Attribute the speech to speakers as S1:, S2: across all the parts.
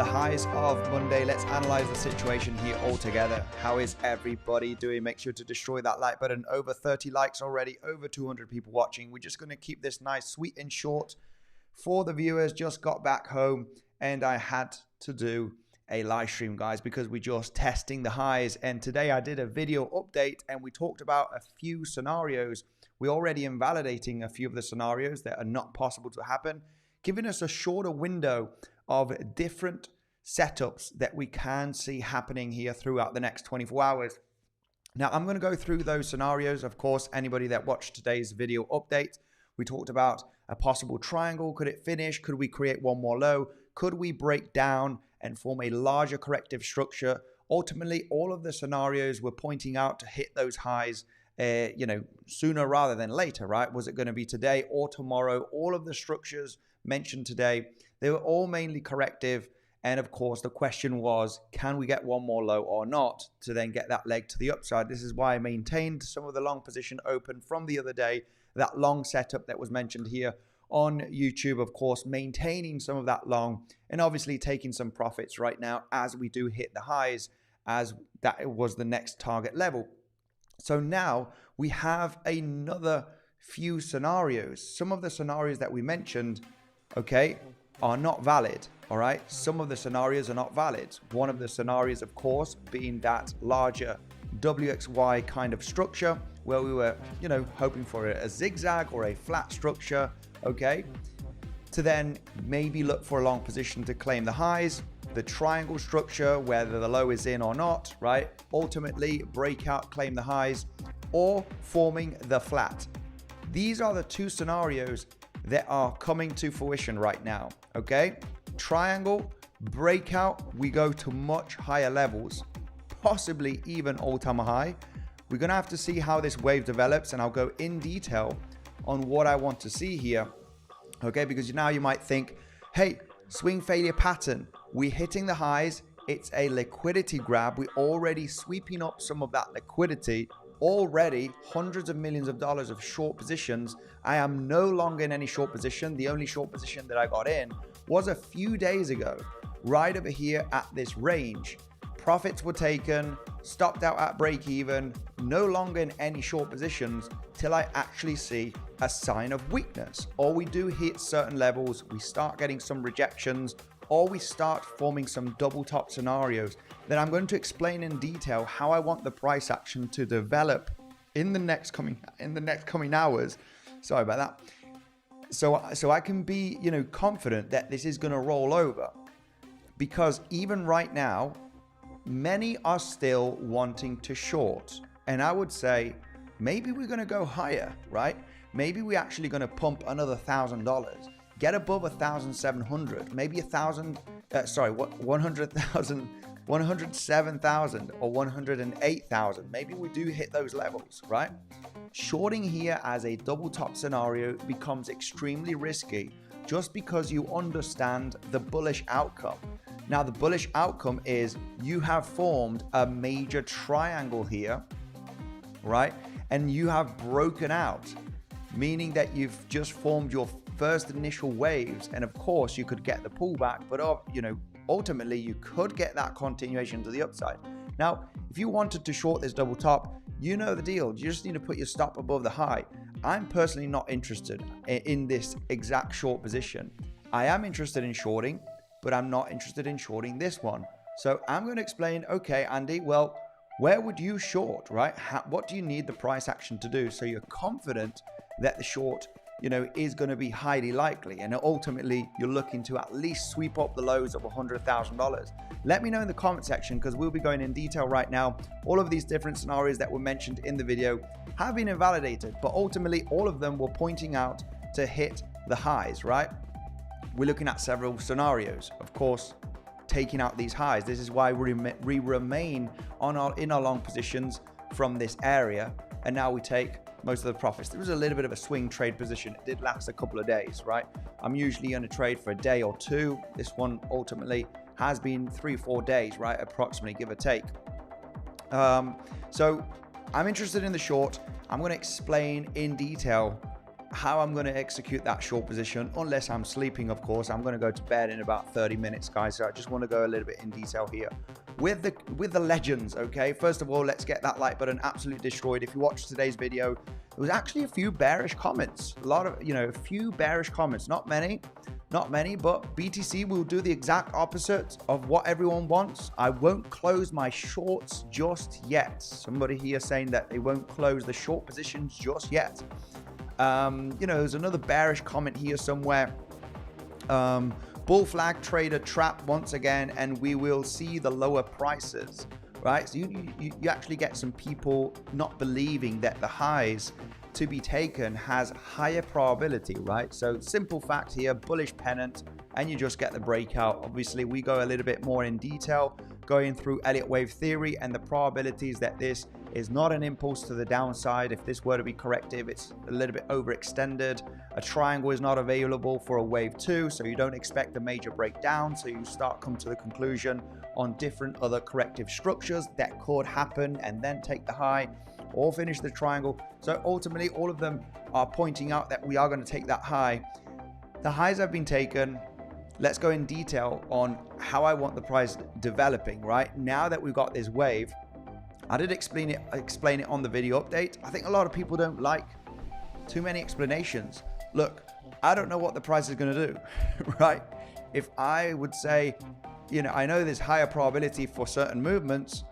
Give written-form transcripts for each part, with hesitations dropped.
S1: the highs of Monday. Let's analyze the situation here all together. How is everybody doing? Make sure to destroy that like button. Over 30 likes already, over 200 people watching. We're just going to keep this nice, sweet and short for the viewers. Just got back home and I had to do a live stream, guys, because we're just testing the highs. And today I did a video update and we talked about a few scenarios. We're already invalidating a few of the scenarios that are not possible to happen, giving us a shorter window of different setups that we can see happening here throughout the next 24 hours. Now, I'm going to go through those scenarios. Of course, anybody that watched today's video update, we talked about a possible triangle. Could it finish? Could we create one more low? Could we break down and form a larger corrective structure? Ultimately, all of the scenarios were pointing out to hit those highs sooner rather than later, right? Was it going to be today or tomorrow? All of the structures mentioned today, they were all mainly corrective. And of course, the question was, can we get one more low or not to then get that leg to the upside? This is why I maintained some of the long position open from the other day, that long setup that was mentioned here on YouTube, of course, maintaining some of that long and obviously taking some profits right now as we do hit the highs, as that was the next target level. So now we have another few scenarios. Some of the scenarios that we mentioned, okay, are not valid. All right, some of the scenarios are not valid. One of the scenarios, of course, being that larger WXY kind of structure where we were, hoping for a zigzag or a flat structure, okay, to then maybe look for a long position to claim the highs. The triangle structure, whether the low is in or not, right? Ultimately, breakout, claim the highs, or forming the flat. These are the two scenarios that are coming to fruition right now, okay? Triangle, breakout, we go to much higher levels, possibly even all-time high. We're gonna have to see how this wave develops, and I'll go in detail on what I want to see here. Okay, because now you might think, hey, swing failure pattern, we're hitting the highs, it's a liquidity grab, we're already sweeping up some of that liquidity, already hundreds of millions of dollars of short positions. I am no longer in any short position. The only short position that I got in was a few days ago, right over here at this range. Profits were taken, stopped out at break even, no longer in any short positions till I actually see a sign of weakness, or we do hit certain levels, we start getting some rejections, or we start forming some double top scenarios. Then I'm going to explain in detail how I want the price action to develop in the next coming hours. Sorry about that. So I can be, confident that this is going to roll over, because even right now, many are still wanting to short. And I would say maybe we're going to go higher, right? Maybe we're actually going to pump another $1,000, get above 1,700, maybe 100,000, 107,000 or 108,000. Maybe we do hit those levels, right? Shorting here as a double top scenario becomes extremely risky just because you understand the bullish outcome. Now, the bullish outcome is you have formed a major triangle here, right? And you have broken out, meaning that you've just formed your first initial waves. And of course, you could get the pullback, but ultimately you could get that continuation to the upside. Now, if you wanted to short this double top, you know the deal. You just need to put your stop above the high. I'm personally not interested in this exact short position. I am interested in shorting, but I'm not interested in shorting this one. So I'm going to explain, okay, Andy, well, where would you short, right? What do you need the price action to do so you're confident that the short, is going to be highly likely, and ultimately you're looking to at least sweep up the lows of $100,000? Let me know in the comment section, because we'll be going in detail right now. All of these different scenarios that were mentioned in the video have been invalidated, but ultimately all of them were pointing out to hit the highs, right? We're looking at several scenarios, of course, taking out these highs. This is why we remain in our long positions from this area, and now we take most of the profits. There was a little bit of a swing trade position. It did last a couple of days, right? I'm usually going to trade for a day or two. This one ultimately has been 3-4 days, right? Approximately, give or take. So I'm interested in the short. I'm going to explain in detail how I'm going to execute that short position, unless I'm sleeping, of course. I'm going to go to bed in about 30 minutes, guys. So I just want to go a little bit in detail here with the legends. Okay, first of all, let's get that like button absolutely destroyed. If you watched today's video, there was actually a few bearish comments, a few bearish comments, not many, but BTC will do the exact opposite of what everyone wants. I won't close my shorts just yet. Somebody here saying that they won't close the short positions just yet. There's another bearish comment here somewhere. Bull flag trader trap once again, and we will see the lower prices, right? So you actually get some people not believing that the highs to be taken has higher probability, right? So simple fact here, bullish pennant, and you just get the breakout. Obviously, we go a little bit more in detail, going through Elliot wave theory and the probabilities that this is not an impulse to the downside. If this were to be corrective, it's a little bit overextended. A triangle is not available for a wave 2, so you don't expect a major breakdown. So you come to the conclusion on different other corrective structures that could happen and then take the high or finish the triangle. So ultimately, all of them are pointing out that we are going to take that high. The highs have been taken. Let's go in detail on how I want the price developing, right? Now that we've got this wave, I did explain it on the video update. I think a lot of people don't like too many explanations. Look, I don't know what the price is going to do, right? If I would say, I know there's higher probability for certain movements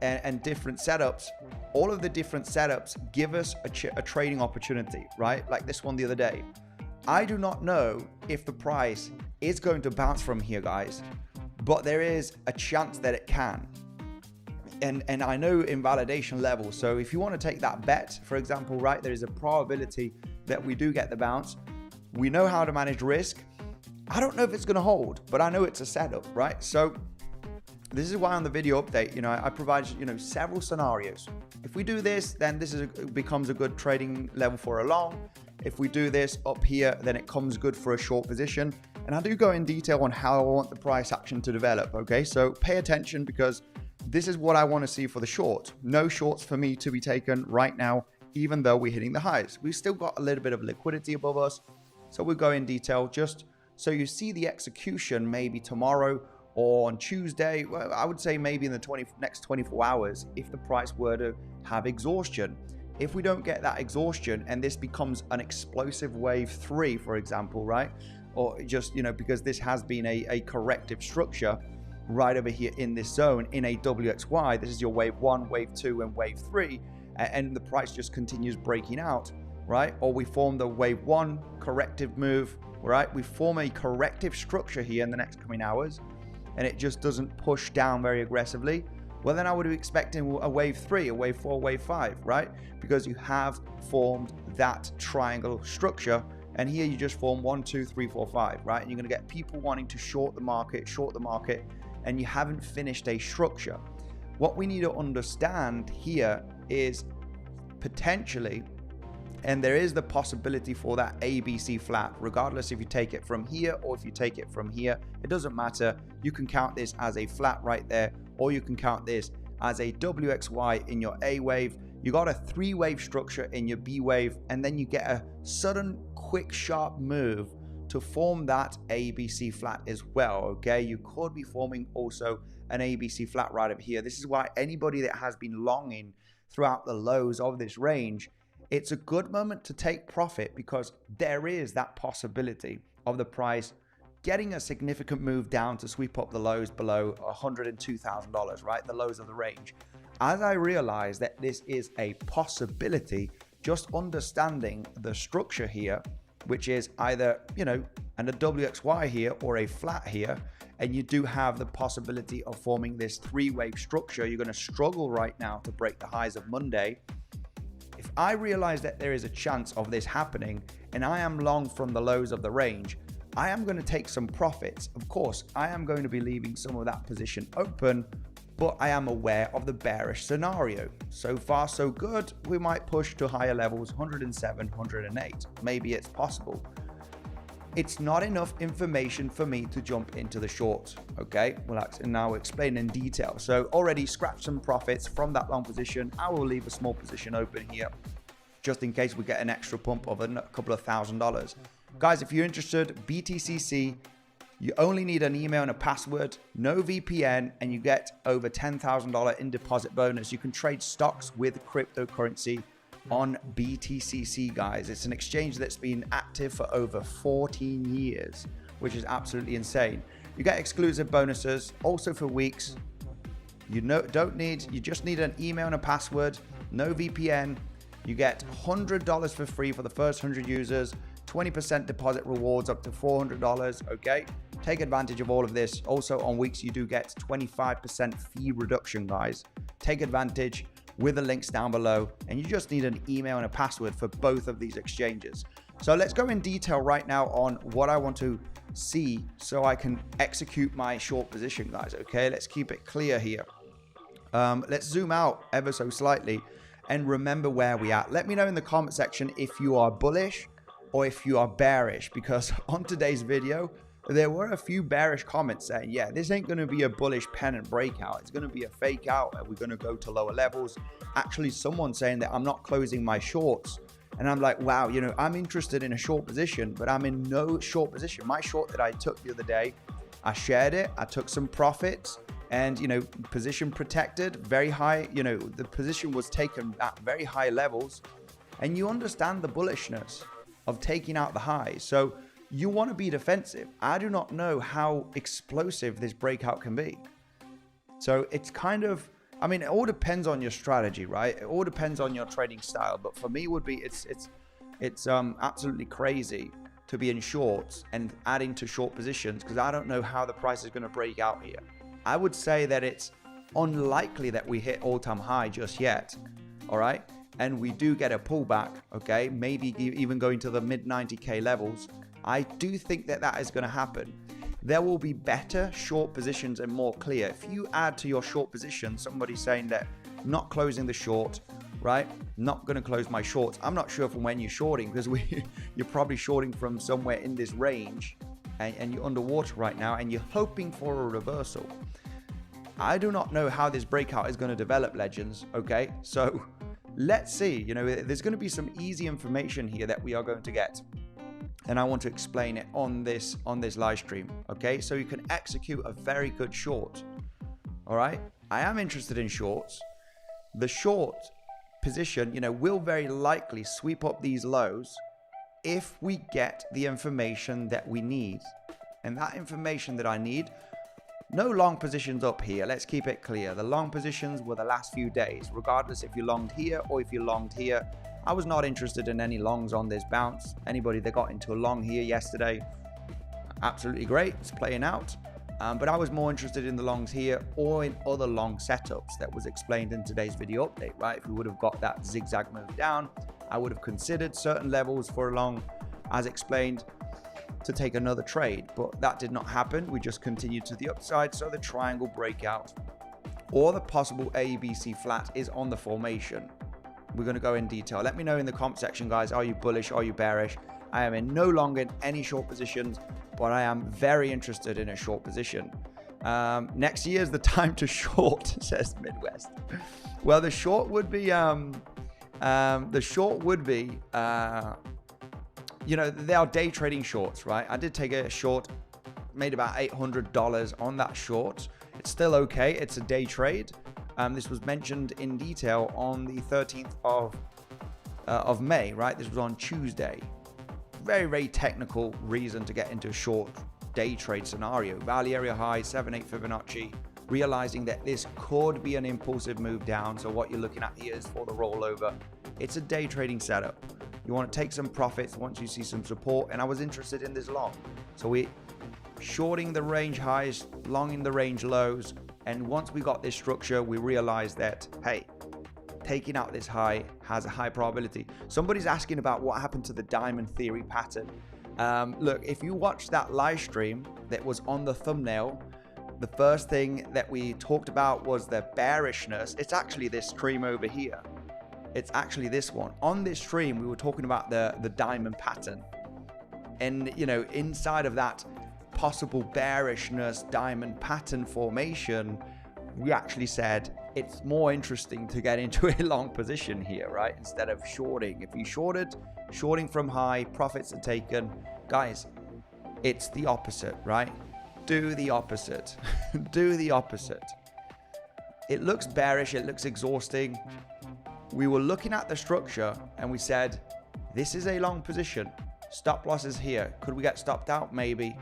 S1: and different setups. All of the different setups give us a trading opportunity, right? Like this one the other day. I do not know if the price is going to bounce from here, guys, but there is a chance that it can. And I know invalidation level. So if you want to take that bet, for example, right, there is a probability that we do get the bounce. We know how to manage risk. I don't know if it's going to hold, but I know it's a setup, right? So this is why on the video update, I provide, several scenarios. If we do this, then this becomes a good trading level for a long. If we do this up here, then it comes good for a short position. And I do go in detail on how I want the price action to develop, okay? So pay attention, because this is what I want to see for the short. No shorts for me to be taken right now, even though we're hitting the highs. We've still got a little bit of liquidity above us. So we'll go in detail just so you see the execution maybe tomorrow or on Tuesday. Well, I would say maybe in the next 24 hours, if the price were to have exhaustion. If we don't get that exhaustion and this becomes an explosive wave 3, for example, right? Or just, because this has been a corrective structure right over here in this zone in a WXY. This is your wave 1, wave 2, and wave 3. And the price just continues breaking out, right? Or we form the wave 1 corrective move, right? We form a corrective structure here in the next coming hours, and it just doesn't push down very aggressively. Well, then I would be expecting a wave 3, a wave 4, wave 5, right? Because you have formed that triangle structure. And here you just form 1, 2, 3, 4, 5, right? And you're going to get people wanting to short the market, and you haven't finished a structure. What we need to understand here is potentially, and there is the possibility for that ABC flat, regardless if you take it from here or if you take it from here, it doesn't matter. You can count this as a flat right there, or you can count this as a WXY in your A wave. You got a 3-wave structure in your B wave, and then you get a sudden, quick, sharp move to form that ABC flat as well, okay? You could be forming also an ABC flat right over here. This is why anybody that has been longing throughout the lows of this range, it's a good moment to take profit, because there is that possibility of the price getting a significant move down to sweep up the lows below $102,000, right? The lows of the range. As I realize that this is a possibility, just understanding the structure here, which is either, and a WXY here or a flat here, and you do have the possibility of forming this 3-wave structure. You're going to struggle right now to break the highs of Monday. If I realize that there is a chance of this happening, and I am long from the lows of the range, I am going to take some profits. Of course, I am going to be leaving some of that position open, but I am aware of the bearish scenario. So far, so good. We might push to higher levels, 107, 108. Maybe it's possible. It's not enough information for me to jump into the short, okay? Well, now explain in detail. So already scratch some profits from that long position. I will leave a small position open here, just in case we get an extra pump of a couple of $1,000. Guys, if you're interested, BTCC, you only need an email and a password, no VPN, and you get over $10,000 in deposit bonus. You can trade stocks with cryptocurrency on BTCC, guys. It's an exchange that's been active for over 14 years, which is absolutely insane. You get exclusive bonuses also for weeks. You just need an email and a password, no VPN. You get $100 for free for the first 100 users, 20% deposit rewards up to $400, okay? Take advantage of all of this. Also on weeks, you do get 25% fee reduction, guys. Take advantage with the links down below, and you just need an email and a password for both of these exchanges. So let's go in detail right now on what I want to see so I can execute my short position, guys, okay? Let's keep it clear here. Let's zoom out ever so slightly and remember where we are. Let me know in the comment section if you are bullish or if you are bearish, because on today's video, there were a few bearish comments saying, yeah, this ain't going to be a bullish pennant breakout. It's going to be a fake out. We're going to go to lower levels. Actually, someone saying that I'm not closing my shorts. And I'm like, wow, I'm interested in a short position, but I'm in no short position. My short that I took the other day, I shared it. I took some profits and, position protected, very high. The position was taken at very high levels, and you understand the bullishness of taking out the highs. So you want to be defensive. I do not know how explosive this breakout can be. So it's kind of, it all depends on your strategy, right? It all depends on your trading style. But for me, it's absolutely crazy to be in shorts and adding to short positions, because I don't know how the price is going to break out here. I would say that it's unlikely that we hit all-time high just yet. All right. And we do get a pullback. Okay. Maybe even going to the mid 90K levels. I do think that is going to happen. There will be better short positions and more clear. If you add to your short position, somebody saying that not closing the short, right? Not going to close my shorts. I'm not sure from when you're shorting, because you're probably shorting from somewhere in this range, and you're underwater right now, and you're hoping for a reversal. I do not know how this breakout is going to develop, legends. Okay, so let's see. You know, there's going to be some easy information here that we are going to get, and I want to explain it on this live stream. Okay, so you can execute a very good short. All right, I am interested in shorts. The short position, you know, will very likely sweep up these lows if we get the information that we need. And that information that I need, no long positions up here. Let's keep it clear. The long positions were the last few days, regardless if you longed here or if you longed here. I was not interested in any longs on this bounce. Anybody that got into a long here yesterday, absolutely great, it's playing out. But I was more interested in the longs here or in other long setups that was explained in today's video update, right? If we would have got that zigzag move down, I would have considered certain levels for a long, as explained, to take another trade. But that did not happen. We just continued to the upside. So the triangle breakout or the possible ABC flat is on the formation. We're going to go in detail. Let me know in the comment section, guys. Are you bullish? Are you bearish? I am in no longer in any short positions, but I am very interested in a short position. Next year is the time to short, says Midwest. Well, the short would be, you know, they are day trading shorts, right? I did take a short, made about $800 on that short. It's still okay. It's a day trade. This was mentioned in detail on the 13th of May, right? This was on Tuesday. Very, very technical reason to get into a short day trade scenario. Value area high, 7/8 Fibonacci, realizing that this could be an impulsive move down. So what you're looking at here is for the rollover. It's a day trading setup. You want to take some profits once you see some support, and I was interested in this long. So we shorting the range highs, longing the range lows, and once we got this structure, we realized that, hey, taking out this high has a high probability. Somebody's asking about what happened to the diamond theory pattern. Look, if you watched that live stream that was on the thumbnail, the first thing that we talked about was the bearishness. It's actually this stream over here. It's actually this one. On this stream, we were talking about the diamond pattern. And, you know, inside of that possible bearishness diamond pattern formation, we actually said it's more interesting to get into a long position here, right? Instead of shorting. If you shorting from high, profits are taken. Guys, it's the opposite, right? Do the opposite. Do the opposite. It looks bearish. It looks exhausting. We were looking at the structure and we said, this is a long position. Stop losses here. Could we get stopped out? Maybe.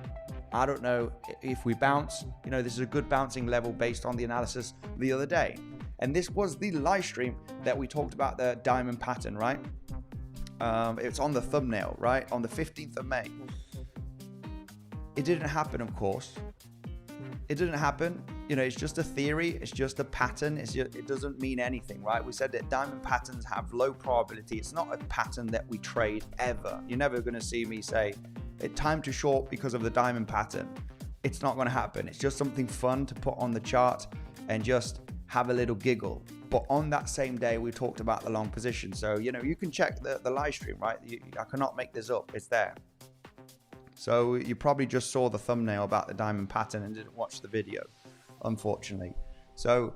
S1: I don't know. If we bounce, you know, this is a good bouncing level based on the analysis the other day. And this was the live stream that we talked about the diamond pattern, right? It's on the thumbnail, right? On the 15th of May. It didn't happen, of course. It didn't happen. You know, it's just a theory. It's just a pattern. It doesn't mean anything, right? We said that diamond patterns have low probability. It's not a pattern that we trade ever. You're never going to see me say, it's time to short because of the diamond pattern. It's not going to happen. It's just something fun to put on the chart and just have a little giggle. But on that same day, we talked about the long position. So, you know, you can check the live stream, right? I cannot make this up. It's there. So you probably just saw the thumbnail about the diamond pattern and didn't watch the video, unfortunately. So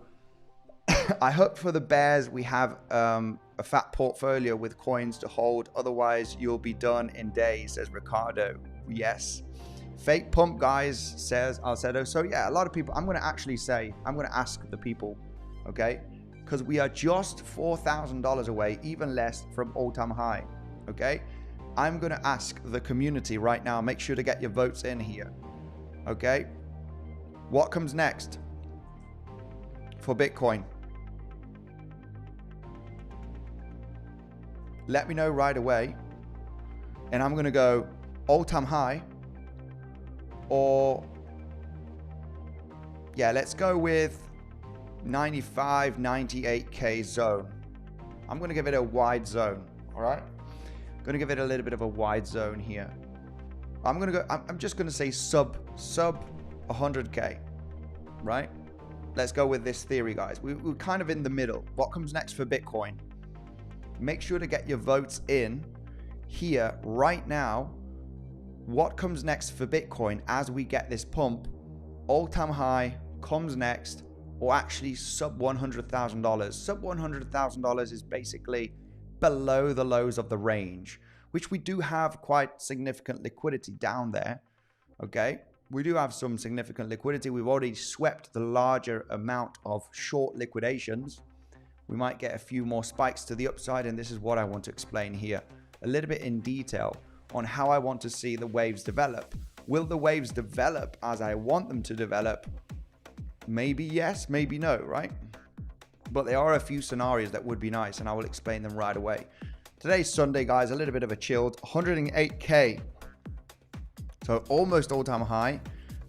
S1: I hope for the bears we have a fat portfolio with coins to hold. Otherwise, you'll be done in days, says Ricardo. Yes. Fake pump guys, says Alcedo. So yeah, a lot of people, I'm going to ask the people, okay? Because we are just $4,000 away, even less from all-time high, okay? I'm going to ask the community right now. Make sure to get your votes in here, okay? What comes next for Bitcoin? Let me know right away. And I'm going to go all-time high, or yeah, let's go with 95, 98K zone. I'm going to give it a wide zone. All right. I'm going to give it a little bit of a wide zone here. I'm just going to say sub 100K, right? Let's go with this theory, guys. We're kind of in the middle. What comes next for Bitcoin? make sure to get your votes in here right now. What comes next for Bitcoin as we get this pump? All-time high comes next, or actually sub $100,000. Sub $100,000 is basically below the lows of the range, which we do have quite significant liquidity down there. Okay, we do have some significant liquidity. We've already swept the larger amount of short liquidations. We might get a few more spikes to the upside, and this is what I want to explain here a little bit in detail on how I want to see the waves develop. Will the waves develop as I want them to develop? Maybe yes, maybe no, right? But there are a few scenarios that would be nice, and I will explain them right away. Today's Sunday, guys, a little bit of a chilled 108K. So almost all-time high,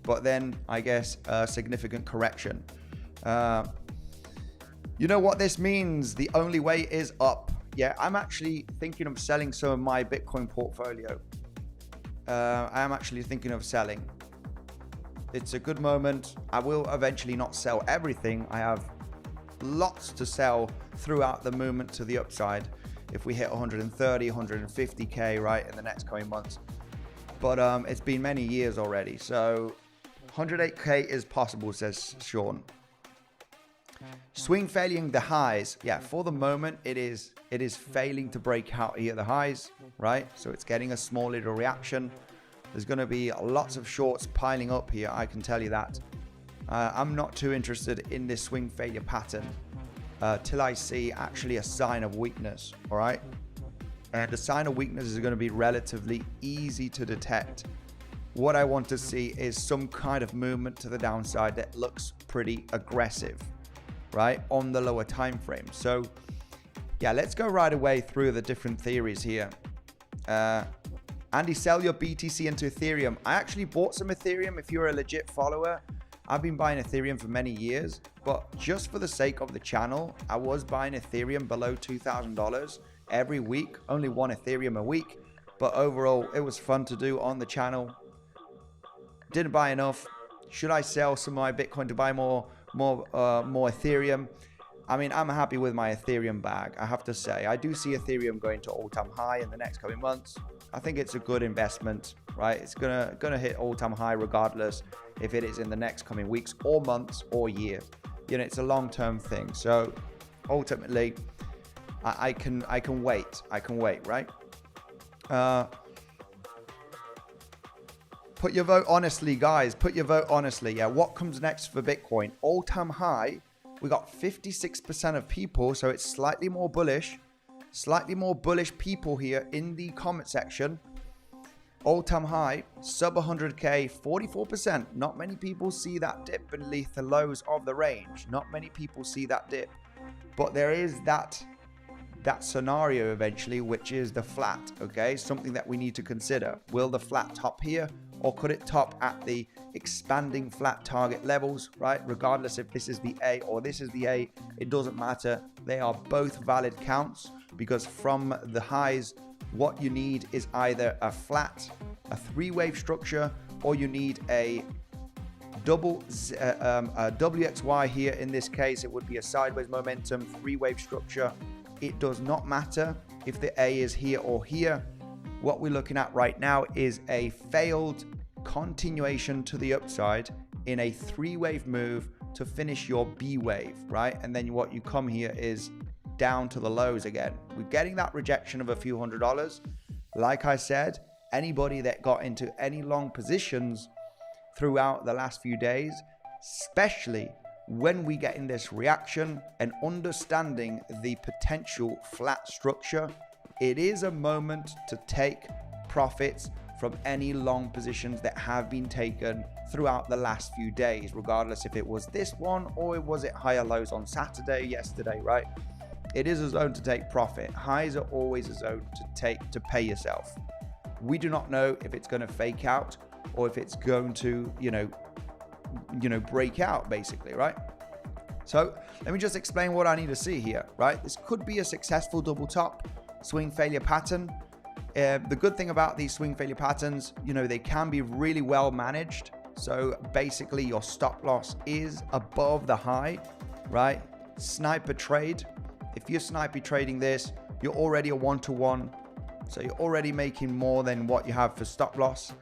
S1: but then I guess a significant correction. You know what this means? The only way is up. Yeah, I'm actually thinking of selling some of my Bitcoin portfolio. I am actually thinking of selling. It's a good moment. I will eventually not sell everything. I have lots to sell throughout the movement to the upside if we hit 130, 150K, right, in the next coming months. But it's been many years already. So 108K is possible, says Sean. Swing failing the highs. Yeah, for the moment, it is failing to break out here the highs, right? So it's getting a small little reaction. There's going to be lots of shorts piling up here, I can tell you that. I'm not too interested in this swing failure pattern till I see actually a sign of weakness, all right? And the sign of weakness is going to be relatively easy to detect. What I want to see is some kind of movement to the downside that looks pretty aggressive, right, on the lower time frame. So yeah, let's go right away through the different theories here. Andy, sell your BTC into Ethereum. I actually bought some Ethereum. If you're a legit follower, I've been buying Ethereum for many years, but just for the sake of the channel, I was buying Ethereum below $2,000 every week, only one Ethereum a week. But overall, it was fun to do on the channel. Didn't buy enough. Should I sell some of my Bitcoin to buy more Ethereum? I mean, I'm happy with my Ethereum bag, I have to say. I do see Ethereum going to all-time high in the next coming months. I think it's a good investment, right? It's gonna hit all-time high regardless if it is in the next coming weeks or months or year. You know, it's a long-term thing. So ultimately, I can wait. I can wait, right? Put your vote honestly, guys. Put your vote honestly. Yeah, what comes next for Bitcoin? All-time high. We got 56% of people, so it's slightly more bullish. Slightly more bullish people here in the comment section. All-time high, sub 100K, 44%. Not many people see that dip beneath the lows of the range. Not many people see that dip. But there is that scenario eventually, which is the flat, okay? Something that we need to consider. Will the flat top here, or could it top at the expanding flat target levels, right? Regardless if this is the A or this is the A, it doesn't matter. They are both valid counts, because from the highs, what you need is either a flat, a three-wave structure, or you need a WXY here. In this case, it would be a sideways momentum, three-wave structure. It does not matter if the A is here or here. What we're looking at right now is a failed continuation to the upside in a three-wave move to finish your B wave, right? And then what you come here is down to the lows again. We're getting that rejection of a few $100. Like I said, anybody that got into any long positions throughout the last few days, especially when we get in this reaction and understanding the potential flat structure, it is a moment to take profits from any long positions that have been taken throughout the last few days, regardless if it was this one or was it higher lows on Saturday, yesterday, right? It is a zone to take profit. Highs are always a zone to pay yourself. We do not know if it's going to fake out or if it's going to, break out, basically, right? So let me just explain what I need to see here, right? This could be a successful double top swing failure pattern. The good thing about these swing failure patterns, they can be really well managed. So basically your stop loss is above the high, right? Sniper trade. If you're sniper trading this, you're already a 1-to-1. So you're already making more than what you have for stop loss.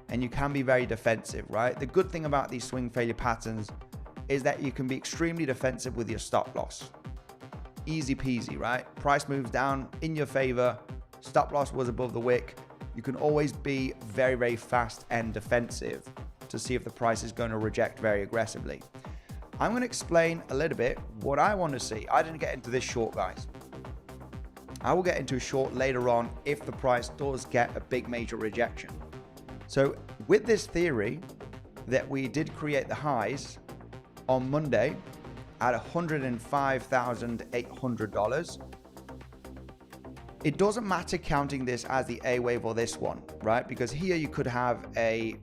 S1: And you can be very defensive, right? The good thing about these swing failure patterns is that you can be extremely defensive with your stop loss. Easy peasy, right? Price moves down in your favor. Stop loss was above the wick. You can always be very, very fast and defensive to see if the price is going to reject very aggressively. I'm going to explain a little bit what I want to see. I didn't get into this short, guys. I will get into a short later on if the price does get a big major rejection. So with this theory that we did create the highs on Monday at $105,800, it doesn't matter counting this as the A wave or this one, right? Because here you could have a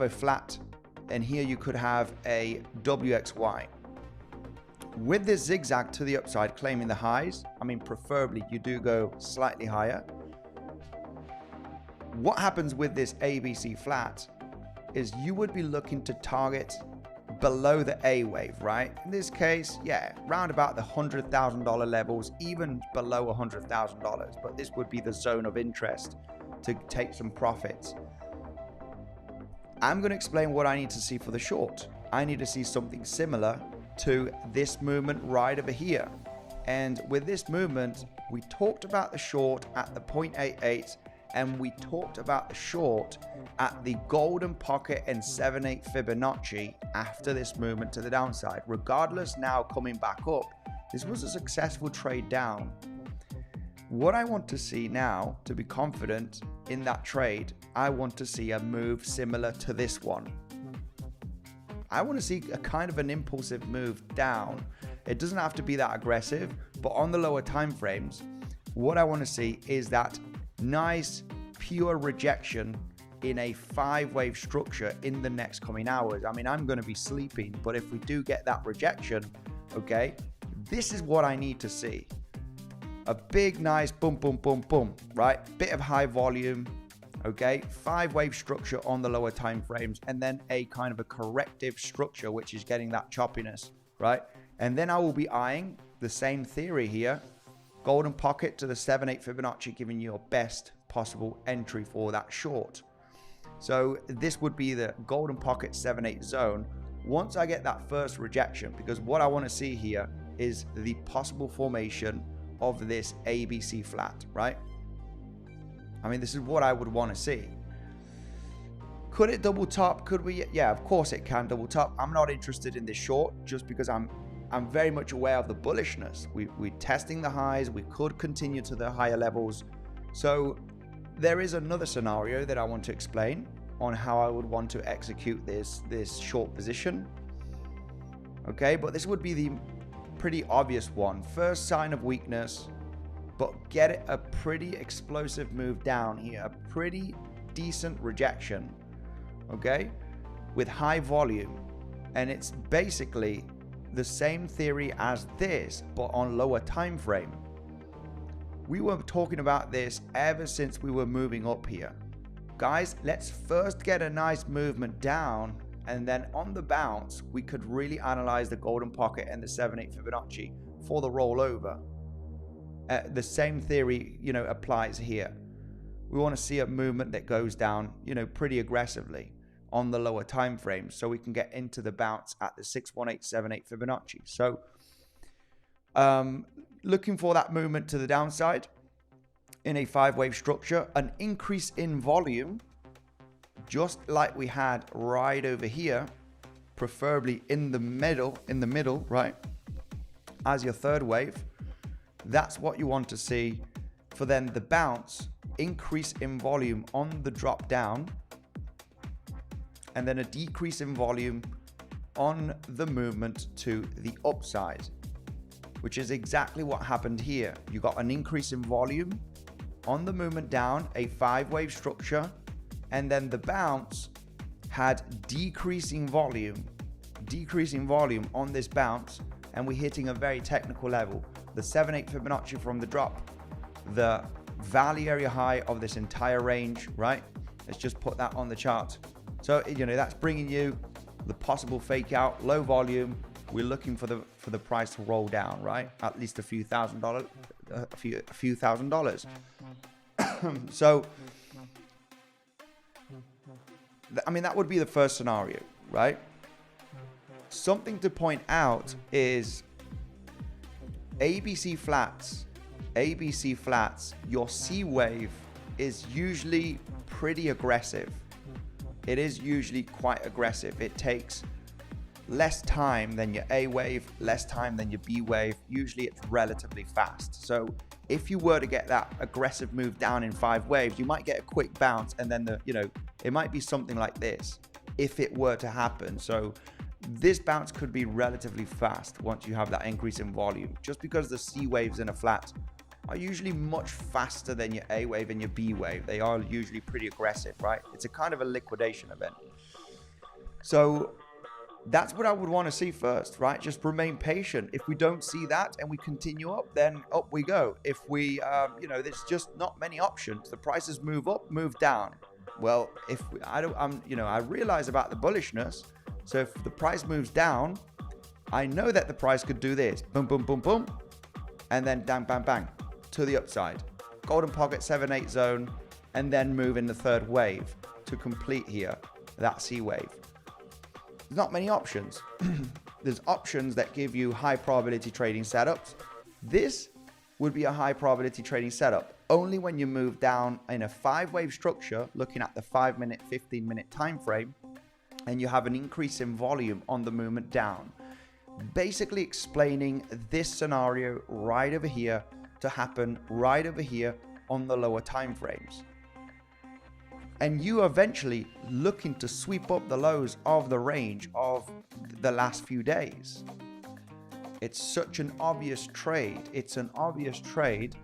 S1: flat, and here you could have a WXY. With this zigzag to the upside claiming the highs, I mean, preferably you do go slightly higher. What happens with this ABC flat is you would be looking to target below the A wave, right? In this case, yeah, round about the $100,000 levels, even below $100,000. But this would be the zone of interest to take some profits. I'm going to explain what I need to see for the short. I need to see something similar to this movement right over here. And with this movement, we talked about the short at the 0.88, and we talked about the short at the golden pocket and 7/8 Fibonacci after this movement to the downside. Regardless, now coming back up, this was a successful trade down. What I want to see now to be confident in that trade, I want to see a move similar to this one. I want to see a kind of an impulsive move down. It doesn't have to be that aggressive, but on the lower time frames, what I want to see is that nice pure rejection in a 5-wave structure in the next coming hours. I mean, I'm going to be sleeping, but if we do get that rejection, okay, this is what I need to see. A big, nice boom, boom, boom, boom, right? Bit of high volume, okay? 5-wave structure on the lower time frames, and then a kind of a corrective structure, which is getting that choppiness, right? And then I will be eyeing the same theory here. Golden pocket to the 7/8 Fibonacci, giving you your best possible entry for that short. So this would be the golden pocket 7/8 zone. Once I get that first rejection, because what I want to see here is the possible formation of this ABC flat, right? I mean, this is what I would want to see. Could it double top? Could we? Yeah, of course it can double top. I'm not interested in this short just because I'm very much aware of the bullishness. We're testing the highs. We could continue to the higher levels. So there is another scenario that I want to explain on how I would want to execute this short position. Okay, but this would be the pretty obvious one. First sign of weakness, but get it a pretty explosive move down here. A pretty decent rejection, okay, with high volume. And it's basically the same theory as this, but on lower time frame. We were talking about this ever since we were moving up here. Guys, let's first get a nice movement down, and then on the bounce, we could really analyze the golden pocket and the 7/8 Fibonacci for the rollover. The same theory, applies here. We want to see a movement that goes down, pretty aggressively on the lower time frames, so we can get into the bounce at the 618, 7/8 Fibonacci. So looking for that movement to the downside in a 5-wave structure, an increase in volume, just like we had right over here, preferably in the middle, right, as your third wave. That's what you want to see for then the bounce, increase in volume on the drop down, and then a decrease in volume on the movement to the upside, which is exactly what happened here. You got an increase in volume on the movement down, a 5-wave structure, and then the bounce had decreasing volume on this bounce, and we're hitting a very technical level. The 7/8 Fibonacci from the drop, the value area high of this entire range, right? Let's just put that on the chart. So, that's bringing you the possible fake out, low volume. We're looking for for the price to roll down, right? At least a few $1,000, a few $1,000. So, I mean, that would be the first scenario, right? Something to point out is ABC flats, your C wave is usually pretty aggressive. It is usually quite aggressive. It takes less time than your A wave, less time than your B wave. Usually it's relatively fast. So if you were to get that aggressive move down in 5 waves, you might get a quick bounce, and then it might be something like this if it were to happen. So this bounce could be relatively fast once you have that increase in volume, just because the C waves in a flat are usually much faster than your A wave and your B wave. They are usually pretty aggressive, right? It's a kind of a liquidation event. So that's what I would want to see first, right? Just remain patient. If we don't see that and we continue up, then up we go. If we, there's just not many options. The prices move up, move down. Well, I realize about the bullishness. So if the price moves down, I know that the price could do this. Boom, boom, boom, boom. And then bang, bang, bang to the upside. Golden pocket 7-8 zone, and then move in the third wave to complete here, that C wave. There's not many options. There's options that give you high probability trading setups. This would be a high probability trading setup only when you move down in a 5-wave structure, looking at the 5-minute, 15-minute time frame, and you have an increase in volume on the movement down. Basically explaining this scenario right over here to happen right over here on the lower time frames. And you eventually looking to sweep up the lows of the range of the last few days. It's such an obvious trade. It's an obvious trade,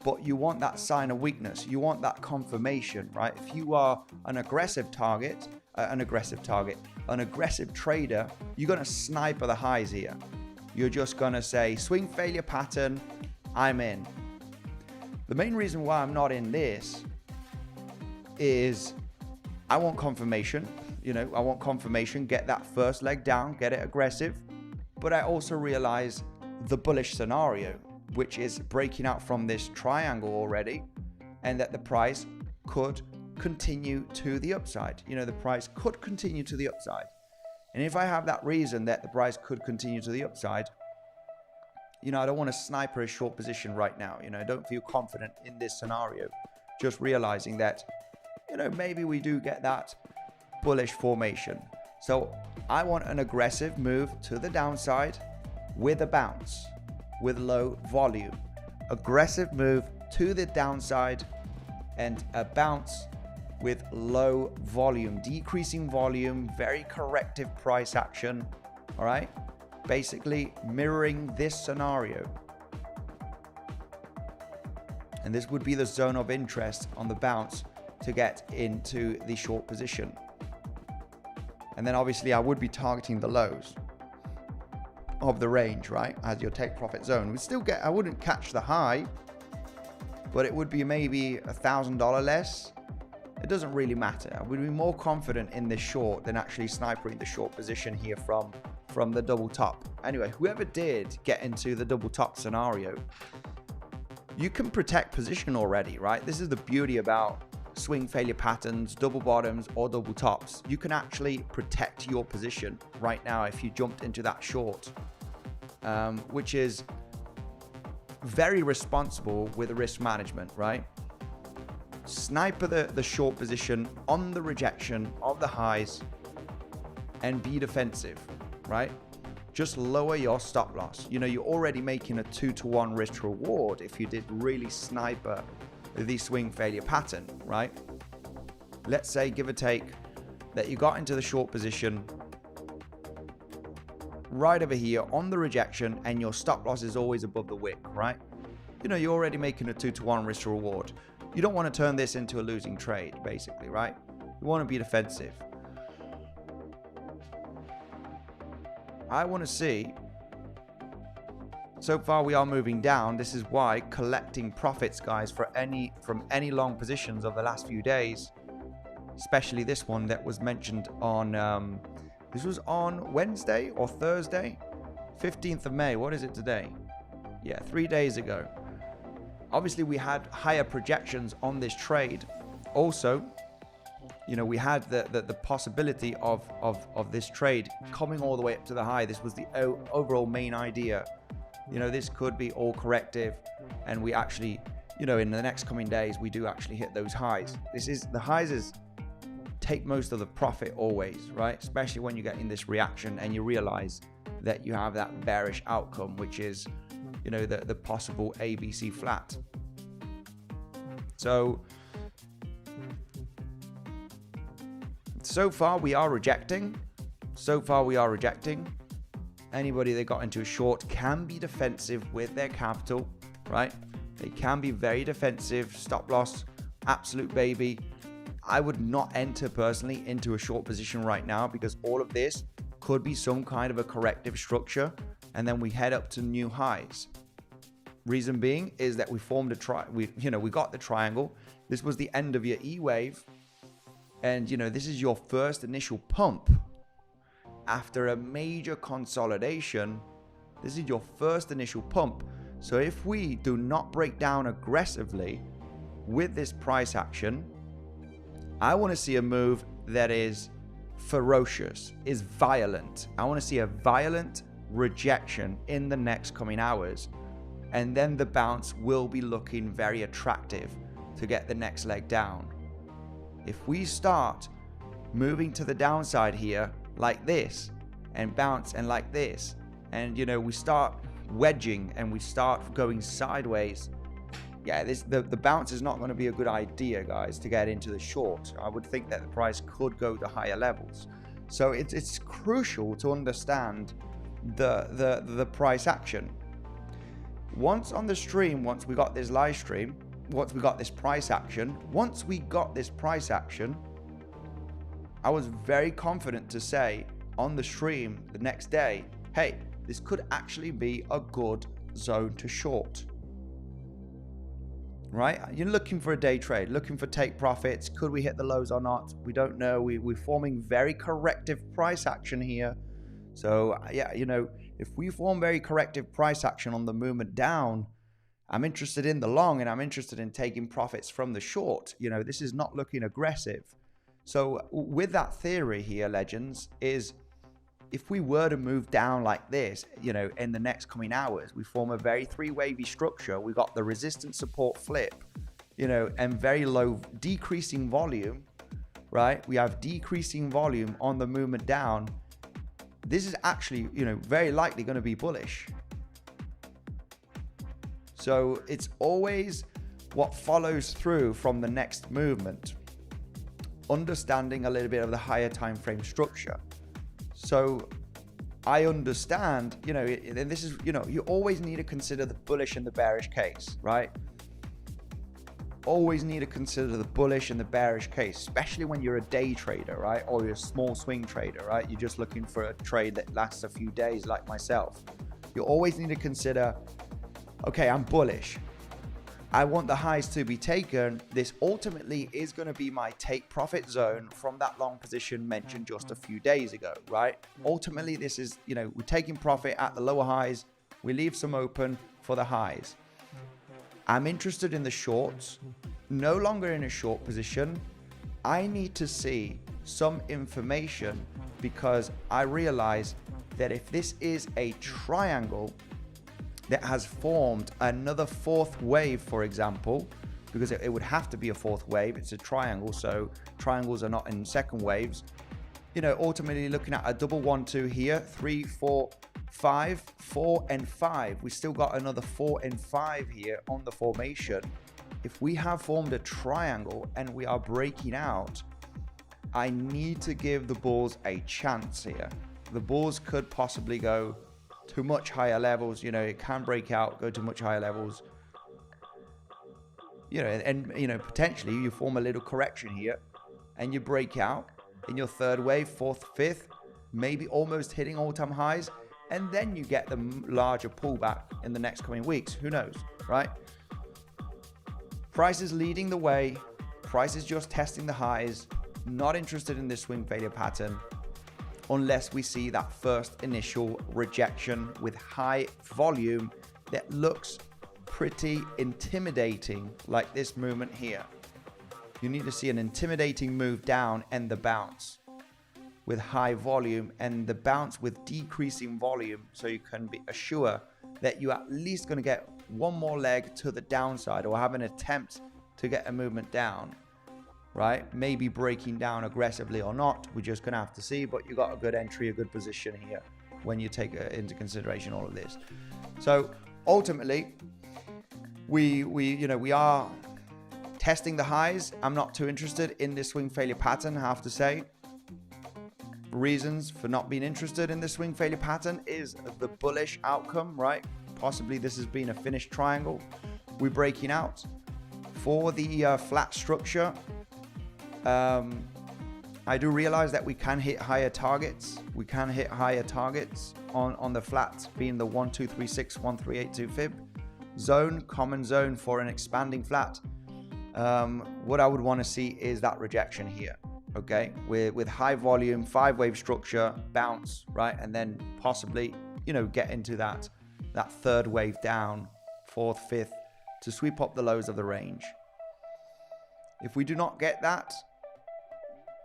S1: but you want that sign of weakness. You want that confirmation, right? If you are an aggressive trader, you're going to sniper the highs here. You're just going to say, swing failure pattern, I'm in. The main reason why I'm not in this is I want confirmation. I want confirmation, get that first leg down, get it aggressive. But I also realize the bullish scenario, which is breaking out from this triangle already, and that the price could continue to the upside. The price could continue to the upside. And if I have that reason that the price could continue to the upside, I don't want to sniper a short position right now. I don't feel confident in this scenario. Just realizing that, maybe we do get that bullish formation. So I want an aggressive move to the downside with a bounce, with low volume. Aggressive move to the downside and a bounce with low volume, decreasing volume, very corrective price action. All right. Basically mirroring this scenario. And this would be the zone of interest on the bounce to get into the short position. And then obviously I would be targeting the lows of the range, right? As your take profit zone. I wouldn't catch the high, but it would be maybe $1,000 less. It doesn't really matter. I would be more confident in this short than actually snipering the short position here from the double top. Anyway, whoever did get into the double top scenario, you can protect position already, right? This is the beauty about swing failure patterns, double bottoms or double tops. You can actually protect your position right now if you jumped into that short, which is very responsible with risk management, right? Sniper the short position on the rejection of the highs and be defensive, right? Just lower your stop loss. You're already making a 2-to-1 risk to reward if you did really sniper the swing failure pattern, right? Let's say, give or take, that you got into the short position right over here on the rejection and your stop loss is always above the wick, right? You're already making a 2-to-1 risk to reward. You don't want to turn this into a losing trade, basically, right? You want to be defensive. I want to see, so far we are moving down. This is why collecting profits, guys, from any long positions of the last few days, especially this one that was mentioned on, this was on Wednesday or Thursday. 15th of May. What is it today? Yeah, 3 days ago. Obviously, we had higher projections on this trade. Also, you know, we had the possibility of this trade coming all the way up to the high. This was the overall main idea. You know, this could be all corrective, and we actually, you know, in the next coming days, we do actually hit those highs. The highs is take most of the profit always, right? Especially when you get in this reaction and you realize that you have that bearish outcome, which is, you know, the possible ABC flat. So far we are rejecting. Anybody that got into a short can be defensive with their capital, right? They can be very defensive. Stop loss, absolute baby. I would not enter personally into a short position right now, because all of this could be some kind of a corrective structure, and then we head up to new highs. Reason being is that we formed we got the triangle. This was the end of your E wave, and you know, this is your first initial pump after a major consolidation. This is your first initial pump. So if we do not break down aggressively with this price action, I want to see a move that is ferocious, is violent. I want to see a violent rejection in the next coming hours, and then the bounce will be looking very attractive to get the next leg down. If we start moving to the downside here like this, and bounce and like this, and you know, we start wedging and we start going sideways, yeah, the bounce is not going to be a good idea, guys, to get into the short. I would think that the price could go to higher levels. So it's crucial to understand the price action. Once on the stream, once we got this live stream, once we got this price action, I was very confident to say on the stream the next day, hey, this could actually be a good zone to short. Right? You're looking for a day trade, looking for take profits. Could we hit the lows or not? We don't know. We're forming very corrective price action here. So yeah, you know, if we form very corrective price action on the movement down, I'm interested in the long, and I'm interested in taking profits from the short. You know, this is not looking aggressive. So with that theory here, legends, is if we were to move down like this, you know, in the next coming hours, we form a very three-wavy structure. We got the resistance support flip, you know, and very low decreasing volume, right? We have decreasing volume on the movement down. This is actually, you know, very likely going to be bullish. So it's always what follows through from the next movement, understanding a little bit of the higher time frame structure. So I understand, you know, and this is, you know, you always need to consider the bullish and the bearish case, right? Always need to consider the bullish and the bearish case, especially when you're a day trader, right? Or you're a small swing trader, right? You're just looking for a trade that lasts a few days like myself. You always need to consider, okay, I'm bullish. I want the highs to be taken. This ultimately is going to be my take profit zone from that long position mentioned just a few days ago, right? Ultimately, this is, you know, we're taking profit at the lower highs. We leave some open for the highs. I'm interested in the shorts, no longer in a short position. I need to see some information, because I realize that if this is a triangle that has formed another fourth wave, for example, because it would have to be a fourth wave, it's a triangle, so triangles are not in second waves. You know, ultimately looking at a double 1, 2 here, 3, 4, 5, 4 and 5. We still got another 4 and 5 here on the formation. If we have formed a triangle and we are breaking out, I need to give the bulls a chance here. The bulls could possibly go to much higher levels. You know, it can break out, go to much higher levels, you know, and you know, potentially you form a little correction here and you break out in your third wave, fourth, fifth, maybe almost hitting all-time highs, and then you get the larger pullback in the next coming weeks. Who knows, right? Price is leading the way. Price is just testing the highs. Not interested in this swing failure pattern. unless we see that first initial rejection with high volume that looks pretty intimidating, like this movement here. You need to see an intimidating move down and the bounce with high volume, and the bounce with decreasing volume, so you can be assured that you're at least going to get one more leg to the downside or have an attempt to get a movement down, right? Maybe breaking down aggressively or not, we're just going to have to see, but you got a good entry, a good position here when you take into consideration all of this. So ultimately, we are testing the highs. I'm not too interested in this swing failure pattern, I have to say. Reasons for not being interested in the swing failure pattern is the bullish outcome, right? Possibly this has been a finished triangle. We're breaking out for the flat structure. I do realize that we can hit higher targets. We can hit higher targets on the flats, being the 1236, 1382 fib zone, common zone for an expanding flat. What I would want to see is that rejection here. Okay, with high volume, 5-wave structure, bounce, right? And then possibly, get into that third wave down, fourth, fifth, to sweep up the lows of the range. If we do not get that,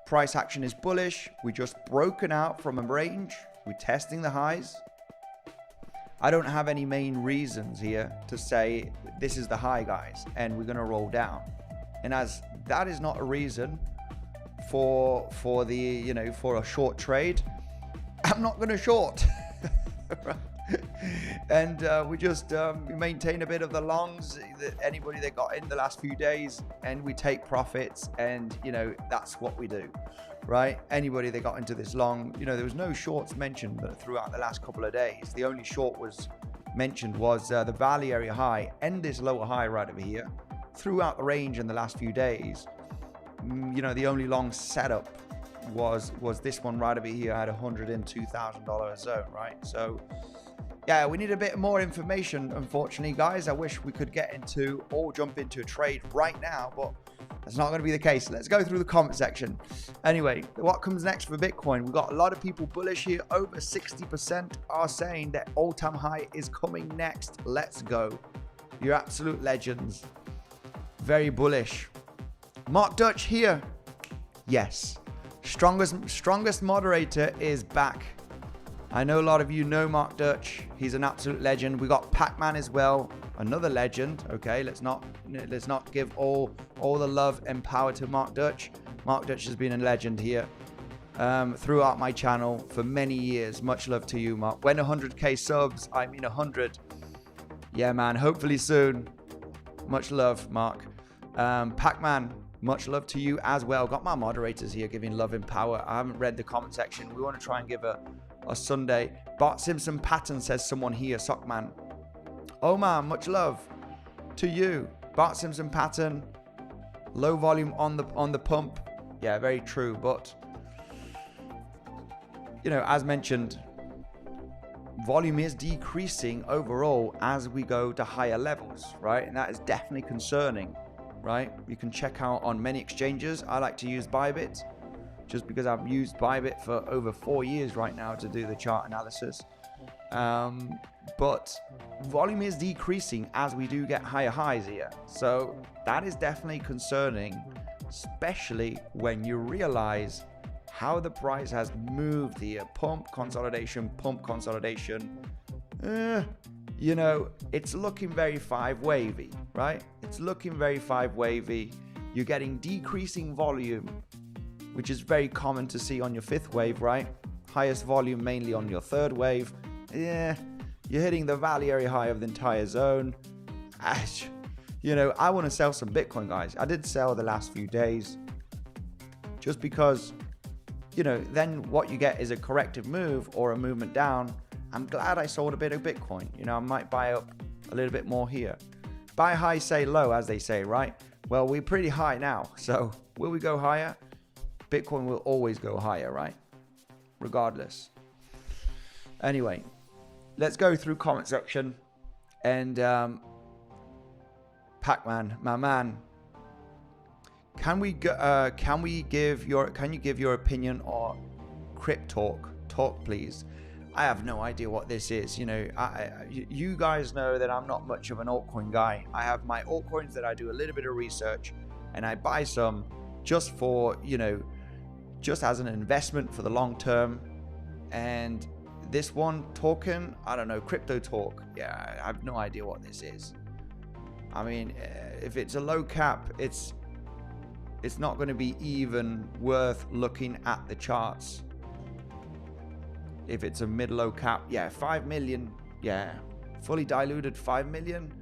S1: price action is bullish. We just broken out from a range. We're testing the highs. I don't have any main reasons here to say this is the high, guys, and we're going to roll down. And as that is not a reason for the for a short trade, I'm not going to short. And we just we maintain a bit of the longs, anybody that got in the last few days, and we take profits, and that's what we do, right? Anybody that got into this long, there was no shorts mentioned throughout the last couple of days. The only short was mentioned was the value area high and this lower high right over here. Throughout the range in the last few days, the only long setup was this one right over here. Had $102,000 zone, right? So yeah, we need a bit more information, unfortunately, guys. I wish we could get into or jump into a trade right now, but that's not going to be the case. Let's go through the comment section. Anyway, what comes next for Bitcoin? We've got a lot of people bullish here. Over 60% are saying that all-time high is coming next. Let's go. You're absolute legends. Very bullish. 𝗲𝗫 here. Yes. Strongest moderator is back. I know a lot of you know 𝗲𝗫. He's an absolute legend. We got Pac-Man as well, another legend. Okay, let's not give all the love and power to 𝗲𝗫. 𝗲𝗫 has been a legend here throughout my channel for many years. Much love to you, Mark. When 100k subs, I mean 100. Yeah, man. Hopefully soon. Much love, Mark. Pac-Man, much love to you as well. Got my moderators here giving love and power. I haven't read the comment section. We want to try and give a Sunday. Bart Simpson Patton says someone here. Sockman. Oh man, much love to you. Bart Simpson Patton. Low volume on the pump. Yeah, very true. But as mentioned, volume is decreasing overall as we go to higher levels, right? And that is definitely concerning, right? You can check out on many exchanges. I like to use Bybit just because I've used Bybit for over 4 years right now to do the chart analysis. But volume is decreasing as we do get higher highs here. So that is definitely concerning, especially when you realize how the price has moved here. Pump consolidation, pump consolidation. It's looking very 5-wavy, right? It's looking very 5-wavy. You're getting decreasing volume, which is very common to see on your 5th wave, right? Highest volume mainly on your 3rd wave. Yeah, you're hitting the value area high of the entire zone. I want to sell some Bitcoin, guys. I did sell the last few days just because then what you get is a corrective move or a movement down. I'm glad I sold a bit of Bitcoin. I might buy up a little bit more here. Buy high, say low, as they say, right? Well, we're pretty high now. So will we go higher? Bitcoin will always go higher, right? Regardless. Anyway, let's go through comment section. And Pac-Man, my man. Can you give your opinion on Crypto Talk? talk, please. I have no idea what this is. You know, you guys know that I'm not much of an altcoin guy. I have my altcoins that I do a little bit of research, and I buy some just for, you know, just as an investment for the long term. And this one token, I don't know, crypto talk. Yeah, I have no idea what this is. I mean, if it's a low cap, it's not going to be even worth looking at the charts. If it's a mid-low cap, yeah, 5 million, yeah, fully diluted 5 million.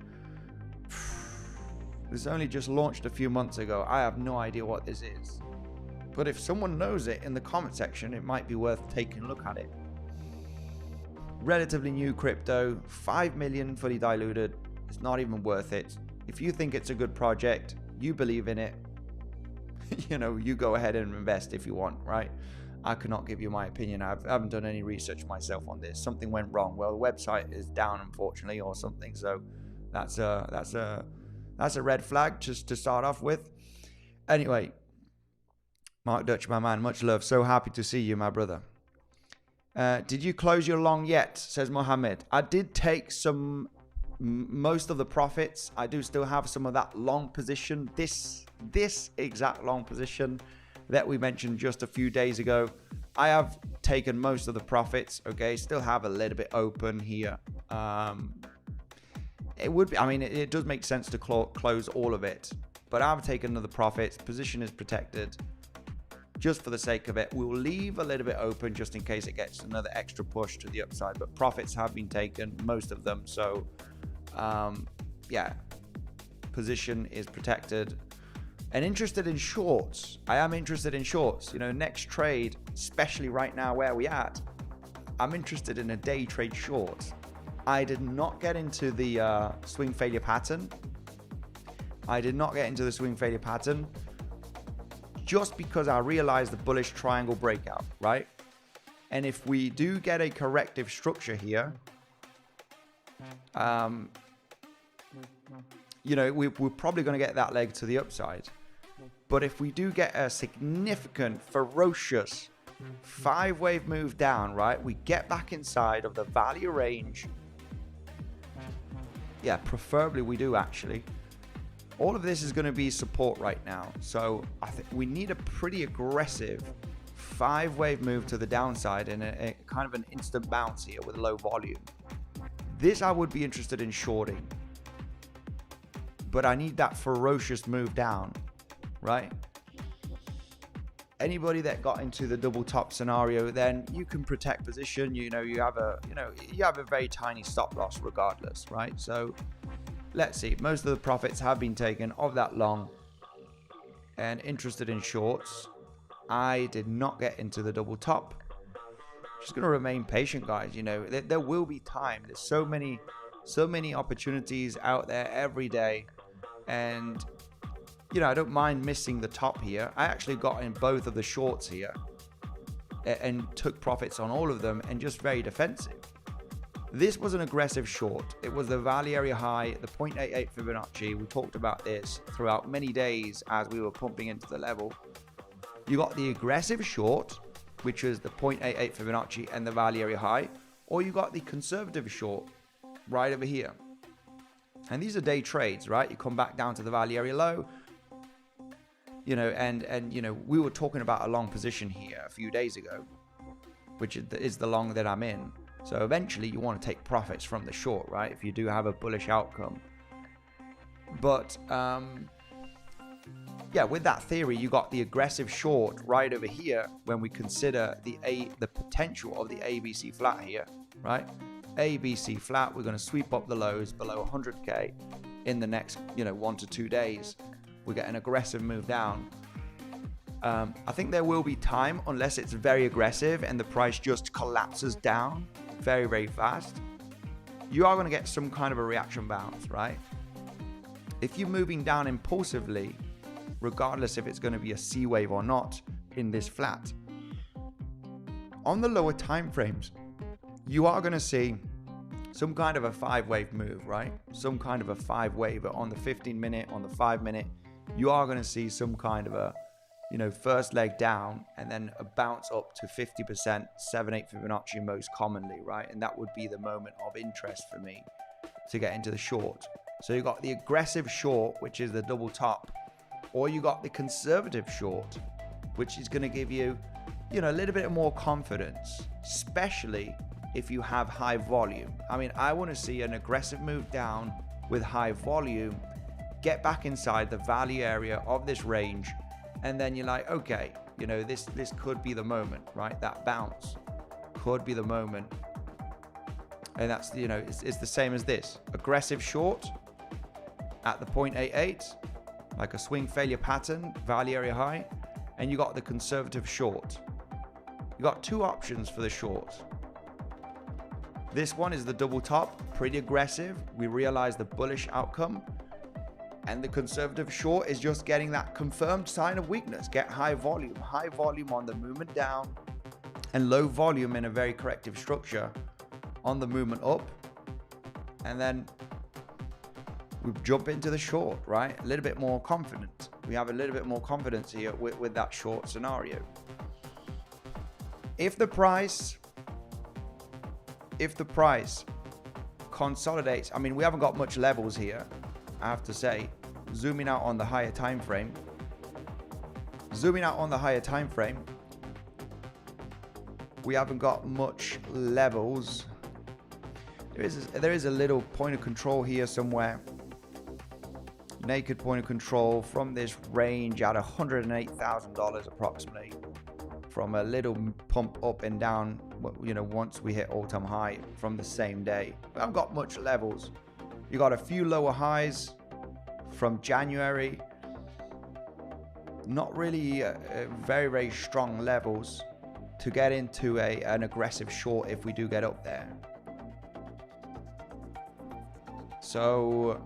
S1: This only just launched a few months ago. I have no idea what this is. But if someone knows it in the comment section, it might be worth taking a look at it. Relatively new crypto, 5 million fully diluted. It's not even worth it. If you think it's a good project, you believe in it, you know, you go ahead and invest if you want, right? I cannot give you my opinion. I haven't done any research myself on this. Something went wrong. Well, the website is down, unfortunately, or something. So that's a red flag just to start off with. Anyway, Mark Dutch, my man, much love. So happy to see you, my brother. Did you close your long yet? Says Mohammed. I did take most of the profits. I do still have some of that long position. This exact long position that we mentioned just a few days ago. I have taken most of the profits. Okay, still have a little bit open here. It would be, I mean, it does make sense to close all of it, but I've taken the profits. Position is protected just for the sake of it. We'll leave a little bit open just in case it gets another extra push to the upside, but profits have been taken, most of them. So yeah, position is protected. And interested in shorts. I am interested in shorts. You know, next trade, especially right now where we at, I'm interested in a day trade short. I did not get into the swing failure pattern. I did not get into the swing failure pattern just because I realized the bullish triangle breakout, right? And if we do get a corrective structure here, you know, we're probably going to get that leg to the upside. But if we do get a significant, ferocious 5-wave move down, right, we get back inside of the value range. Yeah, preferably we do actually. All of this is going to be support right now. So I think we need a pretty aggressive 5-wave move to the downside and a kind of an instant bounce here with low volume. This I would be interested in shorting. But I need that ferocious move down, right? Anybody that got into the double top scenario, then you can protect position. You have a very tiny stop loss regardless, right? So let's see. Most of the profits have been taken of that long. And interested in shorts, I did not get into the double top. Just gonna remain patient, guys. You know, there will be time. There's so many opportunities out there every day. And, you know, I don't mind missing the top here. I actually got in both of the shorts here and took profits on all of them and just very defensive. This was an aggressive short. It was the value area high, the 0.88 Fibonacci. We talked about this throughout many days as we were pumping into the level. You got the aggressive short, which is the 0.88 Fibonacci and the value area high, or you got the conservative short right over here. And these are day trades, right? You come back down to the value area low, you know, and you know, we were talking about a long position here a few days ago, which is the long that I'm in. So eventually you want to take profits from the short, right? If you do have a bullish outcome. But yeah, with that theory, you got the aggressive short right over here when we consider the potential of the ABC flat here, right? ABC flat, we're going to sweep up the lows below 100k in the next, you know, 1 to 2 days. We get an aggressive move down. I think there will be time, unless it's very aggressive and the price just collapses down very, very fast. You are going to get some kind of a reaction bounce, right? If you're moving down impulsively, regardless if it's going to be a C wave or not in this flat, on the lower time frames, you are going to see some kind of a 5-wave move, right? Some kind of a 5-wave on the 15-minute, on the 5-minute. You are going to see some kind of a, you know, first leg down and then a bounce up to 50%, 7/8 Fibonacci most commonly, right? And that would be the moment of interest for me to get into the short. So you got the aggressive short, which is the double top, or you got the conservative short, which is going to give you, you know, a little bit more confidence, especially if you have high volume. I mean, I want to see an aggressive move down with high volume, get back inside the value area of this range, and then you're like, okay, you know, this could be the moment, right? That bounce could be the moment. And that's, you know, it's the same as this. Aggressive short at the 0.88, like a swing failure pattern, value area high, and you got the conservative short. You got two options for the short. This one is the double top, pretty aggressive. We realize the bullish outcome. And the conservative short is just getting that confirmed sign of weakness. Get high volume on the movement down, and low volume in a very corrective structure on the movement up. And then we jump into the short, right? A little bit more confident. We have a little bit more confidence here with that short scenario. If the price consolidates, I mean, we haven't got much levels here, I have to say. Zooming out on the higher time frame, we haven't got much levels. There is a little point of control here somewhere, naked point of control from this range at $108,000 approximately, from a little pump up and down, you know, once we hit all-time high from the same day. We haven't got much levels. You got a few lower highs from January, not really very, very strong levels to get into an aggressive short if we do get up there. So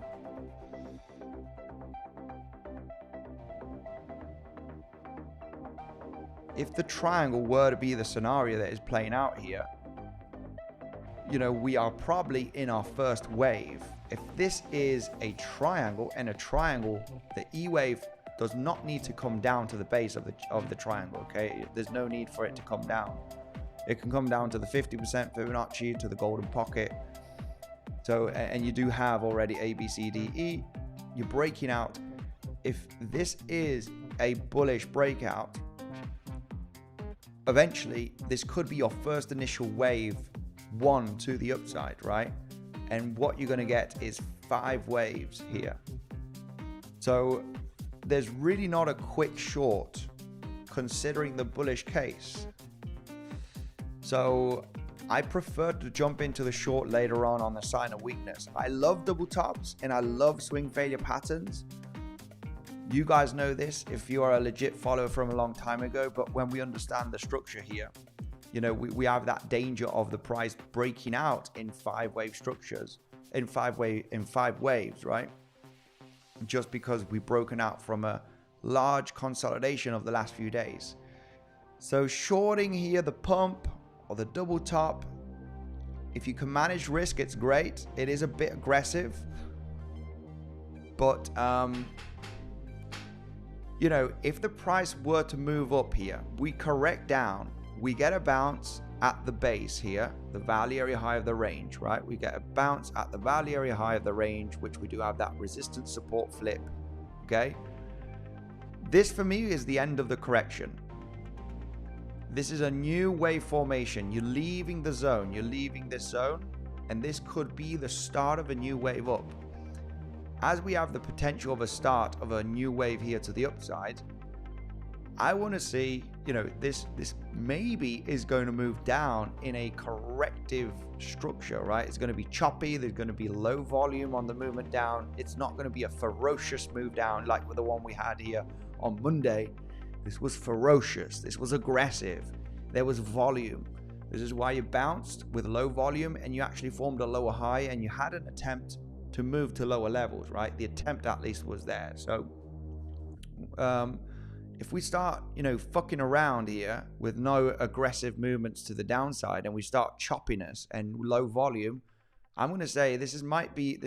S1: if the triangle were to be the scenario that is playing out here, you know, we are probably in our first wave. If this is a triangle, and a triangle, the E wave does not need to come down to the base of the triangle, okay? There's no need for it to come down. It can come down to the 50% Fibonacci, to the golden pocket. So, and you do have already A, B, C, D, E. You're breaking out. If this is a bullish breakout, eventually this could be your first initial wave one to the upside, right? And what you're going to get is 5 waves here. So there's really not a quick short considering the bullish case. So I prefer to jump into the short later on the sign of weakness. I love double tops and I love swing failure patterns. You guys know this if you are a legit follower from a long time ago, but when we understand the structure here, you know, we have that danger of the price breaking out in 5-wave structures, in five waves, right? Just because we've broken out from a large consolidation of the last few days. So shorting here, the pump or the double top, if you can manage risk, it's great. It is a bit aggressive, but you know, if the price were to move up here, we correct down, we get a bounce at the base here, the value area high of the range, right? We get a bounce at the value area high of the range, which we do have that resistance support flip, okay? This for me is the end of the correction. This is a new wave formation. You're leaving the zone, you're leaving this zone, and this could be the start of a new wave up. As we have the potential of a start of a new wave here to the upside, I want to see, you know, this maybe is going to move down in a corrective structure, right? It's going to be choppy. There's going to be low volume on the movement down. It's not going to be a ferocious move down like with the one we had here on Monday. This was ferocious. This was aggressive. There was volume. This is why you bounced with low volume and you actually formed a lower high and you had an attempt to move to lower levels, right? The attempt at least was there. So if we start, you know, fucking around here with no aggressive movements to the downside and we start choppiness and low volume, I'm going to say this might be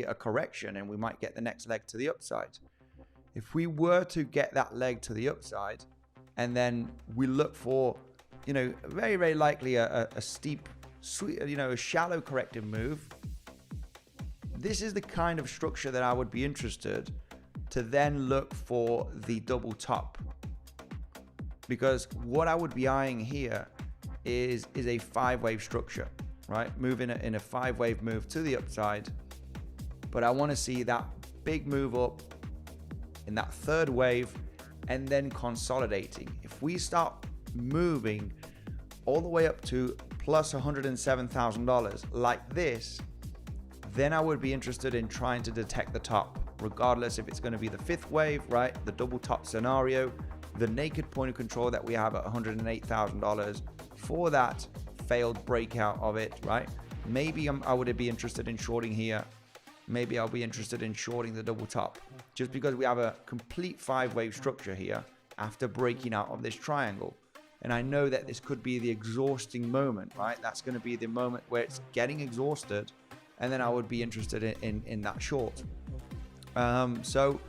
S1: a correction and we might get the next leg to the upside. if we were to get that leg to the upside, and then we look for, you know, very, very likely a steep, you know, a shallow corrective move, this is the kind of structure that I would be interested to then look for the double top. Because what I would be eyeing here is a 5-wave structure, right? Moving in a 5-wave move to the upside. But I want to see that big move up in that 3rd wave and then consolidating. If we start moving all the way up to plus $107,000 like this, then I would be interested in trying to detect the top, regardless if it's going to be the 5th wave, right? The double top scenario, the naked point of control that we have at $108,000 for that failed breakout of it, right? Maybe I would be interested in shorting here. Maybe I'll be interested in shorting the double top, just because we have a complete 5-wave structure here after breaking out of this triangle. And I know that this could be the exhausting moment, right? That's going to be the moment where it's getting exhausted, and then I would be interested in that short. So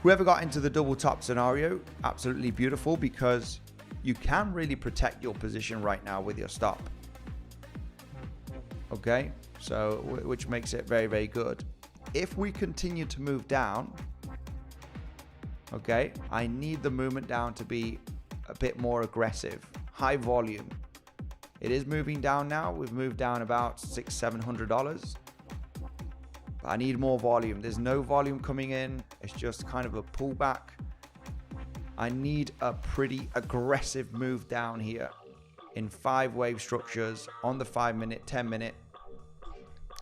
S1: whoever got into the double top scenario, absolutely beautiful, because you can really protect your position right now with your stop. Okay, so which makes it very, very good. If we continue to move down, okay, I need the movement down to be a bit more aggressive, high volume. It is moving down now. We've moved down about $600-700. But I need more volume. There's no volume coming in. It's just kind of a pullback. I need a pretty aggressive move down here in 5-wave structures on the 5-minute, 10-minute.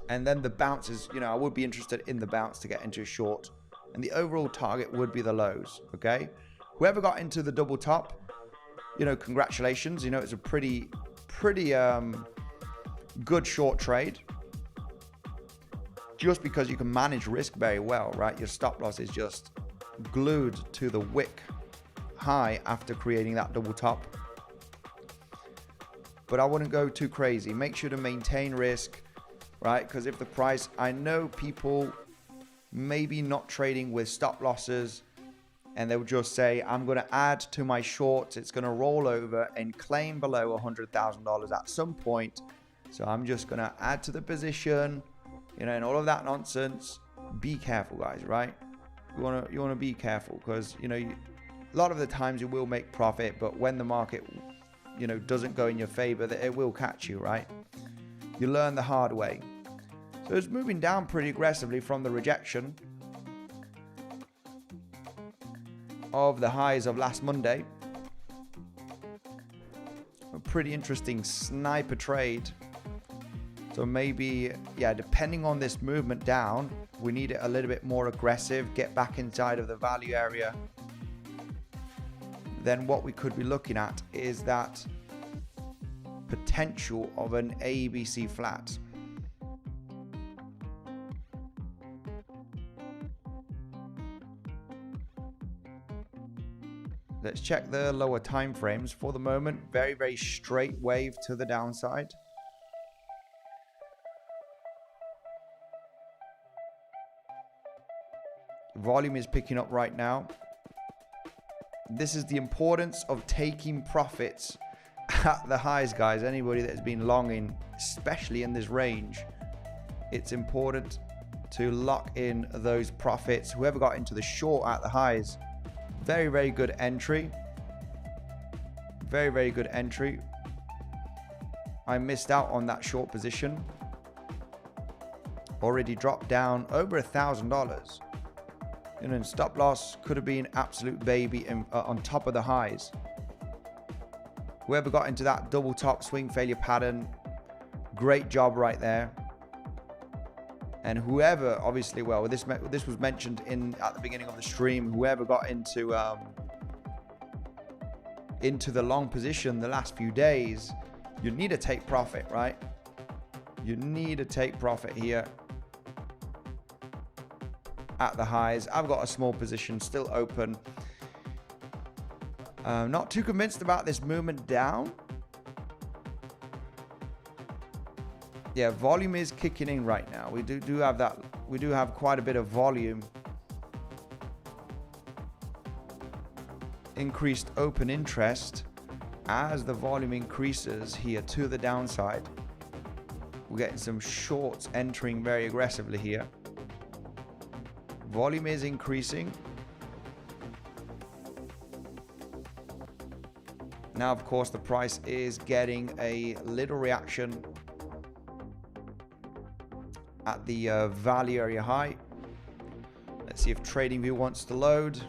S1: And then the bounces, you know, I would be interested in the bounce to get into a short. And the overall target would be the lows, okay? Whoever got into the double top, you know, congratulations. You know, it's a pretty good short trade. Just because you can manage risk very well, right? Your stop loss is just glued to the wick high after creating that double top. But I wouldn't go too crazy. Make sure to maintain risk, right? Because if the price, I know people maybe not trading with stop losses, and they'll just say, I'm going to add to my shorts. It's going to roll over and claim below $100,000 at some point. So I'm just going to add to the position, you know, and all of that nonsense. Be careful, guys, right? You want to be careful, because, you know, a lot of the times you will make profit, but when the market, you know, doesn't go in your favor, that it will catch you, right? You learn the hard way. So it's moving down pretty aggressively from the rejection of the highs of last Monday. A pretty interesting sniper trade. So maybe, yeah, depending on this movement down, we need it a little bit more aggressive, get back inside of the value area. Then what we could be looking at is that potential of an ABC flat. Let's check the lower time frames. For the moment, very, very straight wave to the downside. Volume is picking up right now. This is the importance of taking profits at the highs, guys. Anybody that has been longing, especially in this range, it's important to lock in those profits. Whoever got into the short at the highs, very, very good entry. Very, very good entry. I missed out on that short position. Already dropped down over $1,000. And then stop loss could have been absolute baby on top of the highs. Whoever got into that double top swing failure pattern, great job right there. And whoever, obviously, well, this was mentioned at the beginning of the stream. Whoever got into the long position the last few days, you need to take profit, right? You need to take profit here at the highs. I've got a small position still open. Not too convinced about this movement down. Yeah, volume is kicking in right now. We do have that. We do have quite a bit of volume. increased open interest as the volume increases here to the downside. We're getting some shorts entering very aggressively here. Volume is increasing. Now, of course, the price is getting a little reaction at the value area high. Let's see if Tradingview wants to load.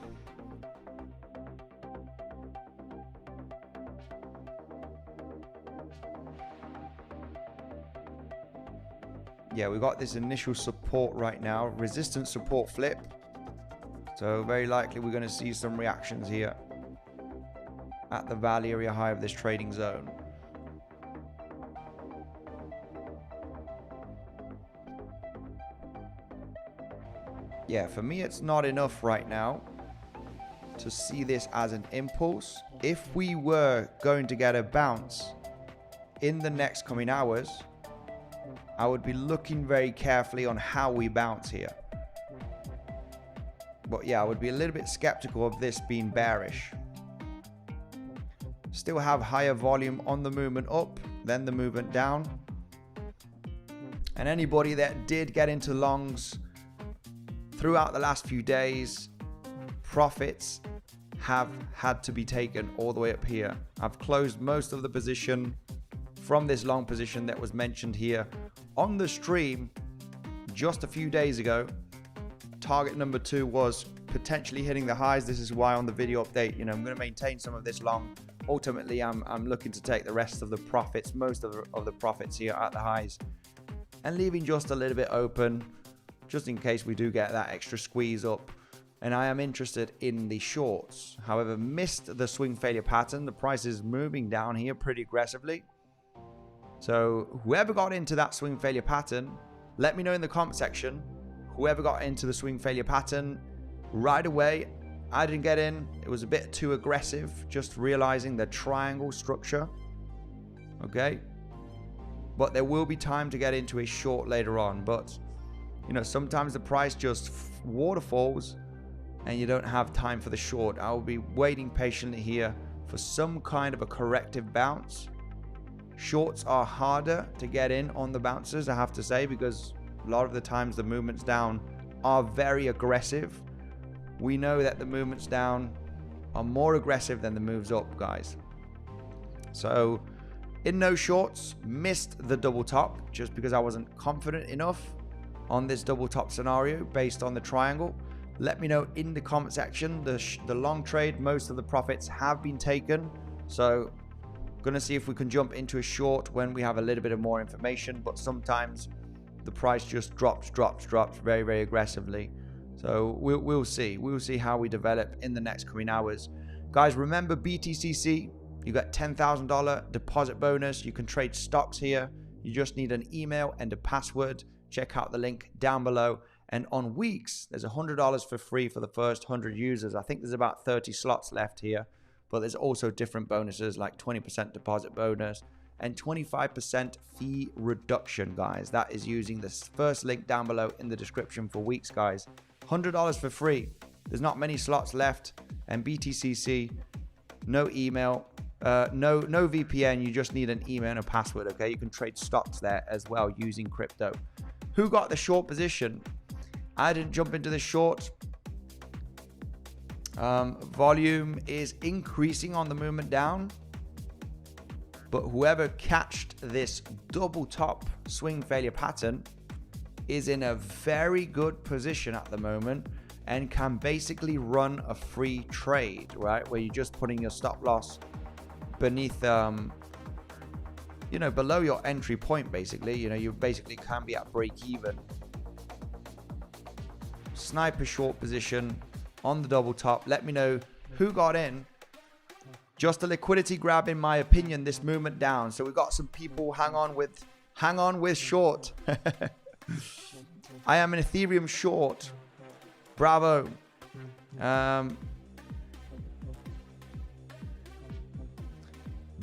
S1: Yeah, we got this initial support right now, resistance support flip. So very likely we're going to see some reactions here at the value area high of this trading zone. Yeah, for me it's not enough right now to see this as an impulse. If we were going to get a bounce in the next coming hours, I would be looking very carefully on how we bounce here. But yeah, I would be a little bit skeptical of this being bearish. Still have higher volume on the movement up than the movement down. And anybody that did get into longs throughout the last few days, profits have had to be taken all the way up here. I've closed most of the position from this long position that was mentioned here on the stream just a few days ago. Target number 2 was potentially hitting the highs. This is why on the video update, I'm going to maintain some of this long. Ultimately, I'm looking to take the rest of the profits, most of the profits here at the highs, and leaving just a little bit open, just in case we do get that extra squeeze up. And I am interested in the shorts. However, missed the swing failure pattern. The price is moving down here pretty aggressively. So whoever got into that swing failure pattern, let me know in the comment section. Whoever got into the swing failure pattern right away. I didn't get in. It was a bit too aggressive. Just realizing the triangle structure. Okay. But there will be time to get into a short later on. But, sometimes the price just waterfalls and you don't have time for the short. I will be waiting patiently here for some kind of a corrective bounce. Shorts are harder to get in on the bounces, I have to say, because a lot of the times the movements down are very aggressive. We know that the movements down are more aggressive than the moves up, guys. So in no shorts, missed the double top just because I wasn't confident enough on this double top scenario based on the triangle. Let me know in the comment section. The long trade, most of the profits have been taken. So gonna see if we can jump into a short when we have a little bit of more information, but sometimes the price just drops very, very aggressively. So we'll see how we develop in the next coming hours. Guys, remember BTCC, you got $10,000 deposit bonus. You can trade stocks here. You just need an email and a password. Check out the link down below. And on weeks, there's $100 for free for the first 100 users. I think there's about 30 slots left here. But there's also different bonuses like 20% deposit bonus and 25% fee reduction, guys. That is using this first link down below in the description for weeks, guys. $100 for free. There's not many slots left. And BTCC, no email, no VPN. You just need an email and a password, okay? You can trade stocks there as well using crypto. Who got the short position? I didn't jump into the short. Volume is increasing on the movement down, but whoever catched this double top swing failure pattern is in a very good position at the moment and can basically run a free trade, right? Where you're just putting your stop loss beneath, below your entry point, basically. You basically can be at break even. Sniper short position on the double top. Let me know who got in. Just a liquidity grab, in my opinion, this movement down. So we got some people hang on with short. I am an Ethereum short. Bravo.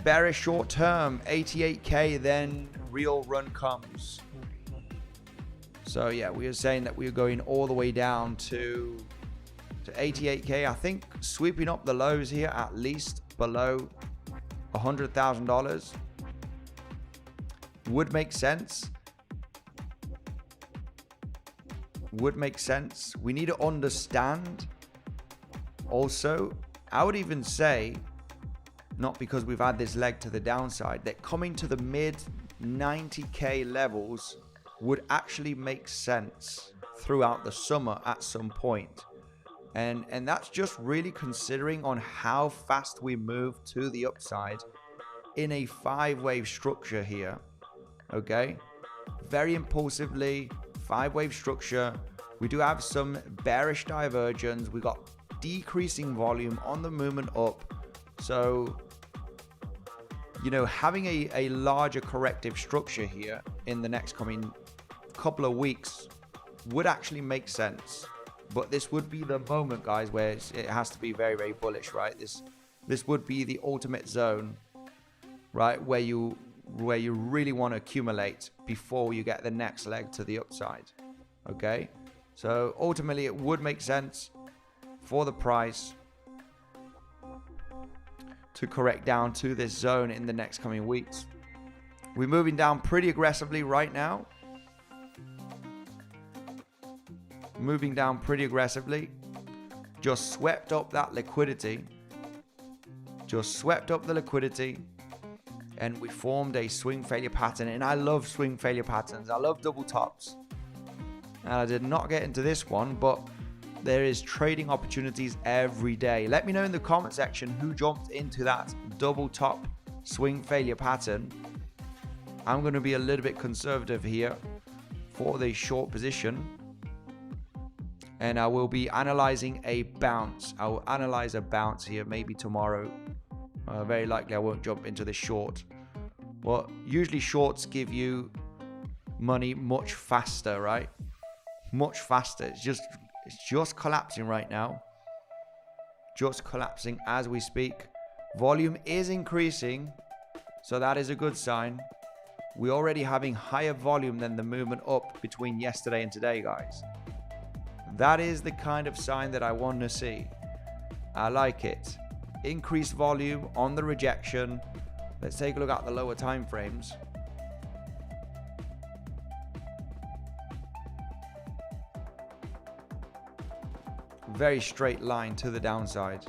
S1: Bearish short term, 88k, then real run comes. So yeah, we are saying that we are going all the way down to to 88k. I think sweeping up the lows here at least below $100,000 would make sense. Would make sense. We need to understand also, I would even say, not because we've had this leg to the downside, that coming to the mid 90k levels would actually make sense throughout the summer at some point. And that's just really considering on how fast we move to the upside in a 5-wave structure here. Okay, very impulsively, 5-wave structure. We do have some bearish divergence. We got decreasing volume on the movement up. So, you know, having a larger corrective structure here in the next coming couple of weeks would actually make sense. But this would be the moment, guys, where it has to be very, very bullish, right? This would be the ultimate zone, right, where you really want to accumulate before you get the next leg to the upside. Okay, so ultimately it would make sense for the price to correct down to this zone in the next coming weeks. We're moving down pretty aggressively right now. Moving down pretty aggressively. Just swept up that liquidity. Just swept up the liquidity. And we formed a swing failure pattern. And I love swing failure patterns. I love double tops. And I did not get into this one, but there is trading opportunities every day. Let me know in the comment section who jumped into that double top swing failure pattern. I'm going to be a little bit conservative here for the short position. And I will be analyzing a bounce. I will analyze a bounce here maybe tomorrow. Very likely I won't jump into this short. Well, usually shorts give you money much faster, right? Much faster. It's just collapsing right now. Just collapsing as we speak. Volume is increasing, so that is a good sign. We're already having higher volume than the movement up between yesterday and today, guys. That is the kind of sign that I want to see. I like it. Increased volume on the rejection. Let's take a look at the lower time frames. Very straight line to the downside.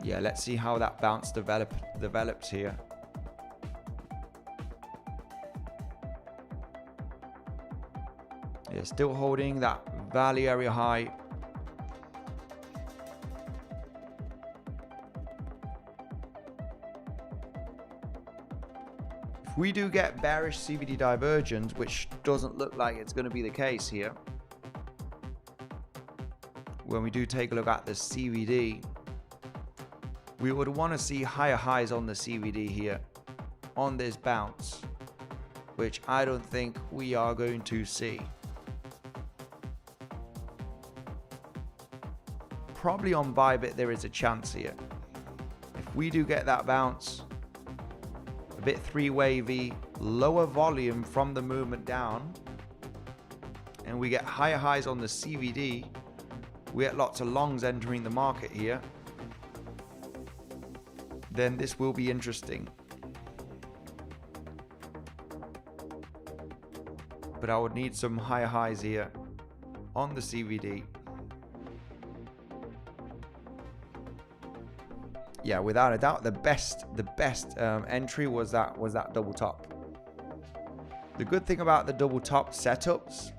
S1: Yeah, let's see how that bounce develops here. Yeah, still holding that value area high. If we do get bearish CVD divergence, which doesn't look like it's going to be the case here, when we do take a look at the CVD, we would want to see higher highs on the CVD here on this bounce, which I don't think we are going to see. Probably on Bybit there is a chance here. If we do get that bounce, a bit 3-wavy, lower volume from the movement down, and we get higher highs on the CVD, we get lots of longs entering the market here, then this will be interesting. But I would need some higher highs here on the CVD. Yeah, without a doubt, the best entry was that double top. The good thing about the double top setups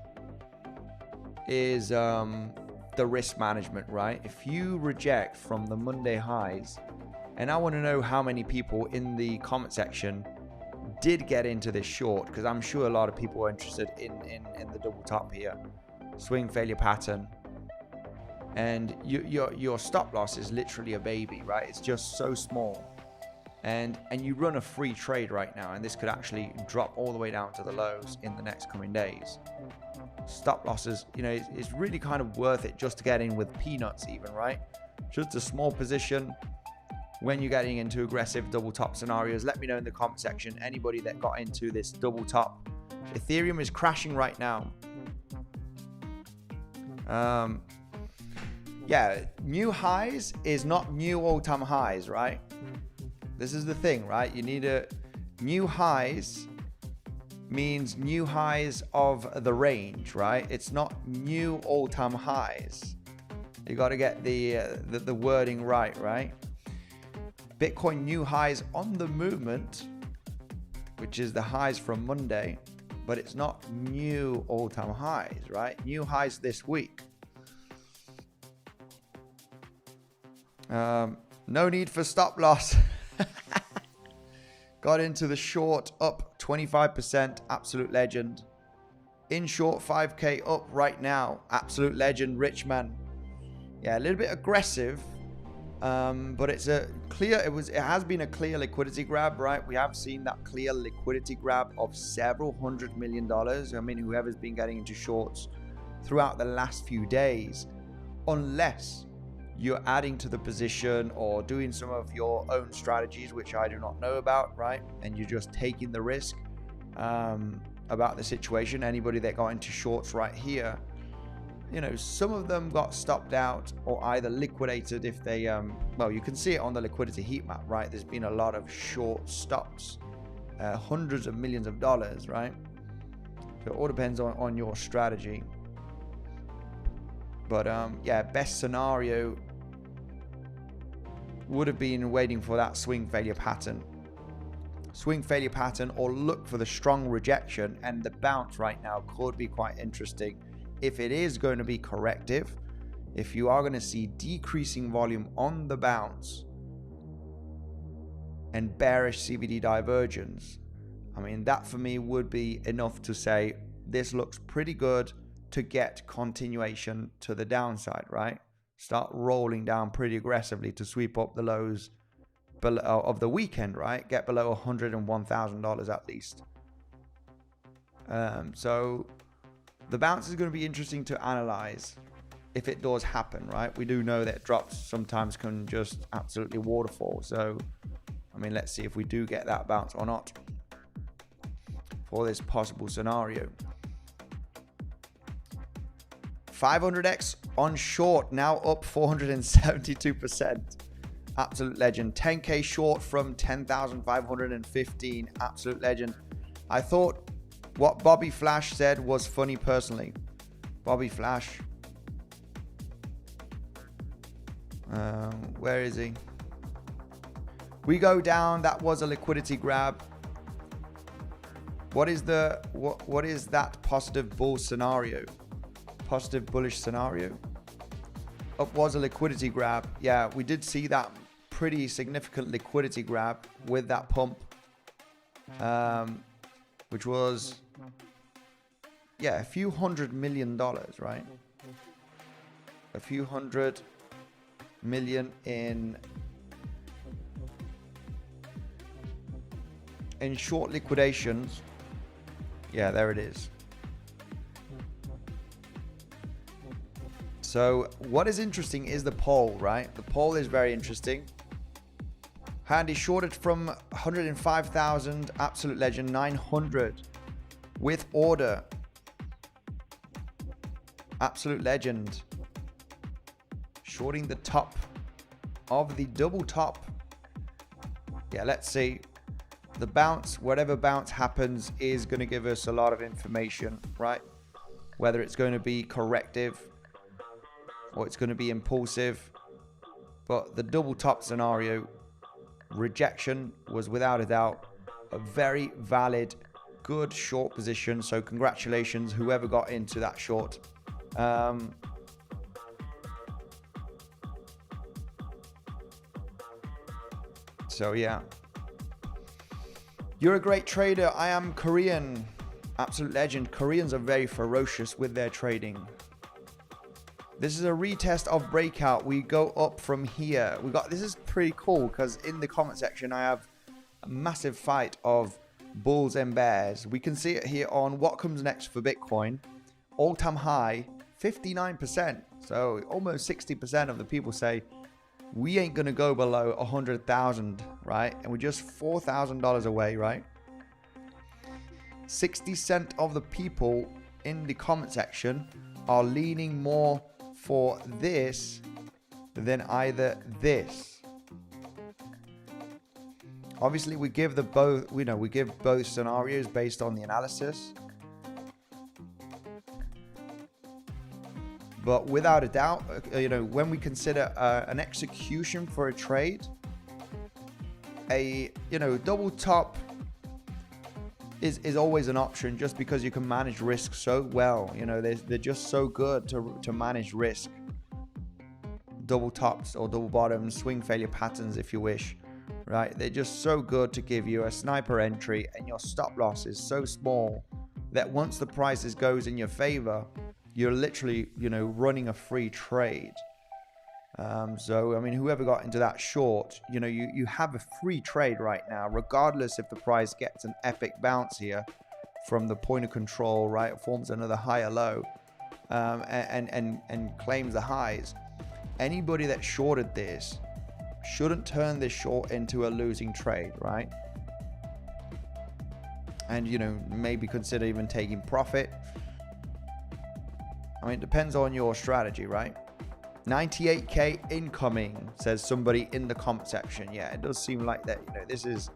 S1: is the risk management, right? If you reject from the Monday highs, and I want to know how many people in the comment section did get into this short, because I'm sure a lot of people are interested in the double top here, swing failure pattern. And your stop loss is literally a baby, right? It's just so small, and you run a free trade right now, and this could actually drop all the way down to the lows in the next coming days. Stop losses, you know, it's really kind of worth it just to get in with peanuts even, right? Just a small position when you're getting into aggressive double top scenarios. Let me know in the comment section anybody that got into this double top. Ethereum is crashing right now. Yeah, new highs is not new all-time highs, right? This is the thing, right? You need a new highs means new highs of the range, right? It's not new all-time highs. You got to get the wording right? Bitcoin new highs on the movement, which is the highs from Monday, but it's not new all-time highs, right? New highs this week. No need for stop loss. Got into the short, up 25%, absolute legend. In short, 5K up right now, absolute legend, rich man. Yeah, a little bit aggressive, but it's a clear. It has been a clear liquidity grab, right? We have seen that clear liquidity grab of several $100 million. I mean, whoever's been getting into shorts throughout the last few days, unless you're adding to the position or doing some of your own strategies, which I do not know about, right? And you're just taking the risk about the situation. Anybody that got into shorts right here, you know, some of them got stopped out or either liquidated if they, well, you can see it on the liquidity heat map, right? There's been a lot of short stops, hundreds of millions of dollars, right? So it all depends on your strategy. But yeah, best scenario would have been waiting for that swing failure pattern. Swing failure pattern, or look for the strong rejection, and the bounce right now could be quite interesting. If it is going to be corrective, if you are going to see decreasing volume on the bounce and bearish CVD divergence, I mean, that for me would be enough to say this looks pretty good to get continuation to the downside, right? Start rolling down pretty aggressively to sweep up the lows of the weekend, right? Get below $101,000 at least. So the bounce is going to be interesting to analyze if it does happen, right? We do know that drops sometimes can just absolutely waterfall. So, I mean, let's see if we do get that bounce or not for this possible scenario. 500x on short, now up 472%. Absolute legend. 10K short from 10,515. Absolute legend. I thought what Bobby Flash said was funny personally. Bobby Flash. Where is he? We go down. That was a liquidity grab. What is that positive bull scenario? Positive bullish scenario. Up was a liquidity grab. Yeah, we did see that pretty significant liquidity grab with that pump, which was, yeah, a few $100 million, right? A few $100 million in short liquidations. Yeah, there it is. So what is interesting is the poll, right? The poll is very interesting. Handy shorted from 105,000, absolute legend, 900 with order. Absolute legend. Shorting the top of the double top. Yeah, let's see. The bounce, whatever bounce happens, is going to give us a lot of information, right? Whether it's going to be corrective or it's going to be impulsive. But the double top scenario, rejection, was without a doubt a very valid, good short position. So congratulations, whoever got into that short. So yeah. You're a great trader. I am Korean. Absolute legend. Koreans are very ferocious with their trading. This is a retest of Breakout. We go up from here. This is pretty cool because in the comment section I have a massive fight of bulls and bears. We can see it here on what comes next for Bitcoin. All-time high, 59%. So almost 60% of the people say we ain't gonna go below 100,000, right? And we're just $4,000 away, right? 60% of the people in the comment section are leaning more for this than either this. Obviously, we give we give both scenarios based on the analysis. But without a doubt, when we consider an execution for a trade, a double top is always an option, just because you can manage risk so well. They're just so good to manage risk. Double tops or double bottoms, swing failure patterns if you wish, right? They're just so good to give you a sniper entry, and your stop loss is so small that once the prices goes in your favor, you're literally running a free trade. So I mean, whoever got into that short, you have a free trade right now, regardless if the price gets an epic bounce here from the point of control, right? It forms another higher low, and claims the highs. Anybody that shorted this shouldn't turn this short into a losing trade, right? And maybe consider even taking profit. I mean, it depends on your strategy, right? 98k incoming, says somebody in the comment section. Yeah, it does seem like that. This is,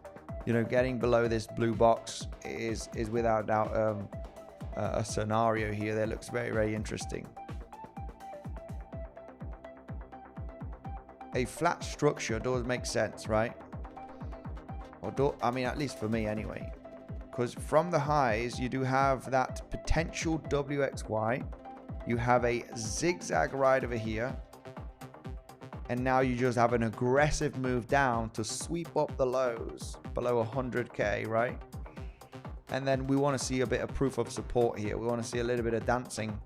S1: getting below this blue box is without doubt a scenario here that looks very, very interesting. A flat structure does make sense, right? I mean, at least for me anyway, because from the highs you do have that potential WXY. You have a zigzag ride over here, and now you just have an aggressive move down to sweep up the lows below 100k, right? And then we want to see a bit of proof of support here. We want to see a little bit of dancing.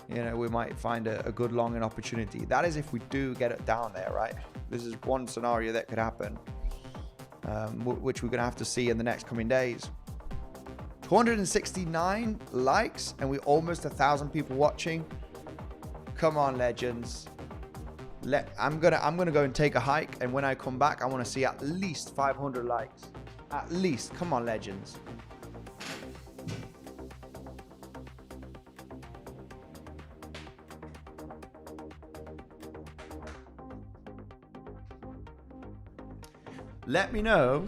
S1: We might find a good long opportunity. That is if we do get it down there, right? This is one scenario that could happen, which we're going to have to see in the next coming days. 269 likes, and we're almost 1,000 people watching. Come on, legends. I'm gonna go and take a hike, and when I come back, I want to see at least 500 likes. At least. Come on, legends. Let me know.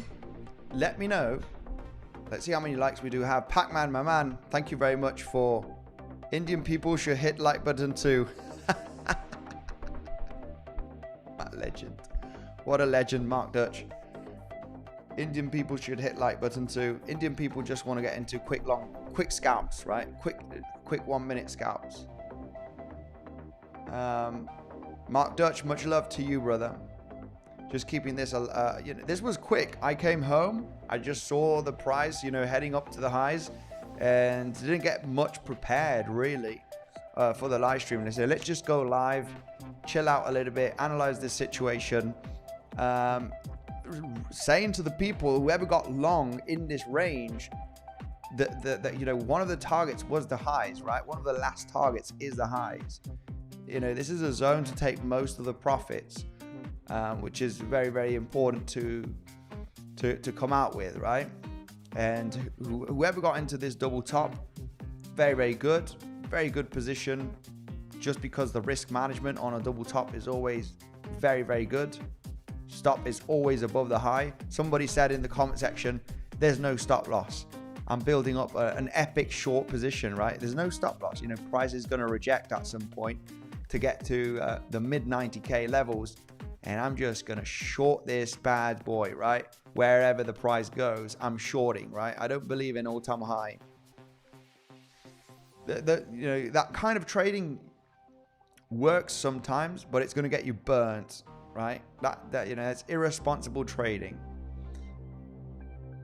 S1: Let's see how many likes we do have. Pac-Man, my man, thank you very much for Indian people should hit like button too. That legend. What a legend, Mark Dutch. Indian people should hit like button too. Indian people just want to get into quick scalps, right? Quick 1 minute scalps. Mark Dutch, much love to you, brother. Just keeping this, this was quick. I came home, I just saw the price, heading up to the highs, and didn't get much prepared really for the live stream. And I said, let's just go live, chill out a little bit, analyze this situation. Saying to the people, whoever got long in this range, that one of the targets was the highs, right? One of the last targets is the highs. This is a zone to take most of the profits. Which is very, very important to come out with, right? And whoever got into this double top, very good position, just because the risk management on a double top is always very, very good. Stop is always above the high. Somebody said in the comment section, there's no stop loss. I'm building up an epic short position, right? There's no stop loss. Price is going to reject at some point to get to the mid 90k levels. And I'm just going to short this bad boy, right? Wherever the price goes, I'm shorting, right? I don't believe in all-time high. That kind of trading works sometimes, but it's going to get you burnt, right? That's irresponsible trading.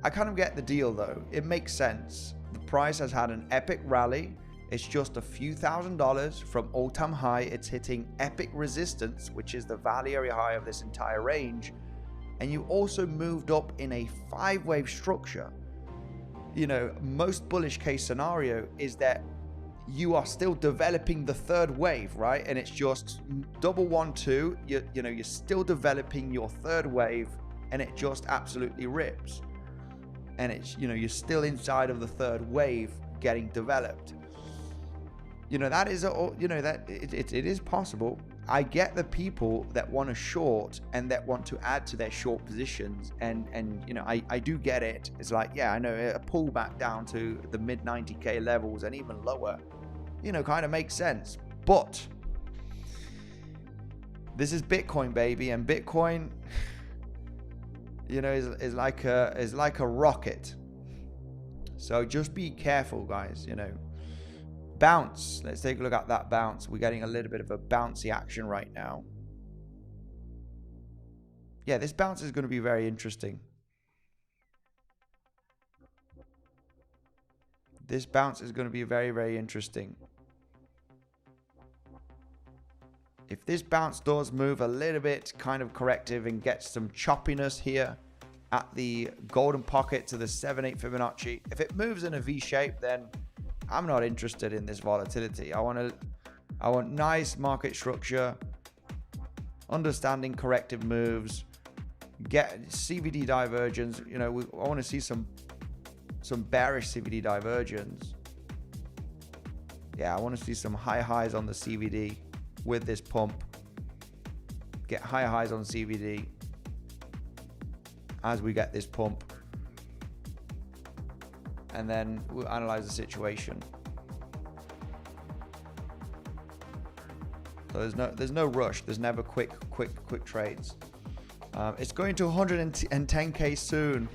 S1: I kind of get the deal though. It makes sense. The price has had an epic rally. It's just a few $1,000s from all-time high. It's hitting epic resistance, which is the value area high of this entire range. And you also moved up in a 5-wave structure. Most bullish case scenario is that you are still developing the third wave, right? And it's just double 1, 2. You're still developing your third wave, and it just absolutely rips. And it's, you're still inside of the third wave getting developed. you know, that is, you know, that it is possible. I get the people that want to short and that want to add to their short positions, and you know, I do get it. It's like, yeah, I know a pullback down to the mid 90k levels and even lower, you know, kind of makes sense. But this is Bitcoin, baby, and Bitcoin, you know, is like a rocket. So just be careful, guys. You know, bounce. Let's take a look at that bounce. We're getting a little bit of a bouncy action right now. Yeah, this bounce is going to be very interesting. This bounce is going to be very, very interesting. If this bounce does move a little bit kind of corrective and gets some choppiness here at the golden pocket to the 7/8 Fibonacci, if it moves in a V shape, then I'm not interested in this volatility. I want nice market structure, understanding corrective moves, get CVD divergence. You know, I want to see some bearish CVD divergence. Yeah, I want to see some high highs on the CVD with this pump. Get high highs on CVD as we get this pump, and then we'll analyze the situation. So there's no rush. There's never quick trades. It's going to 110k soon.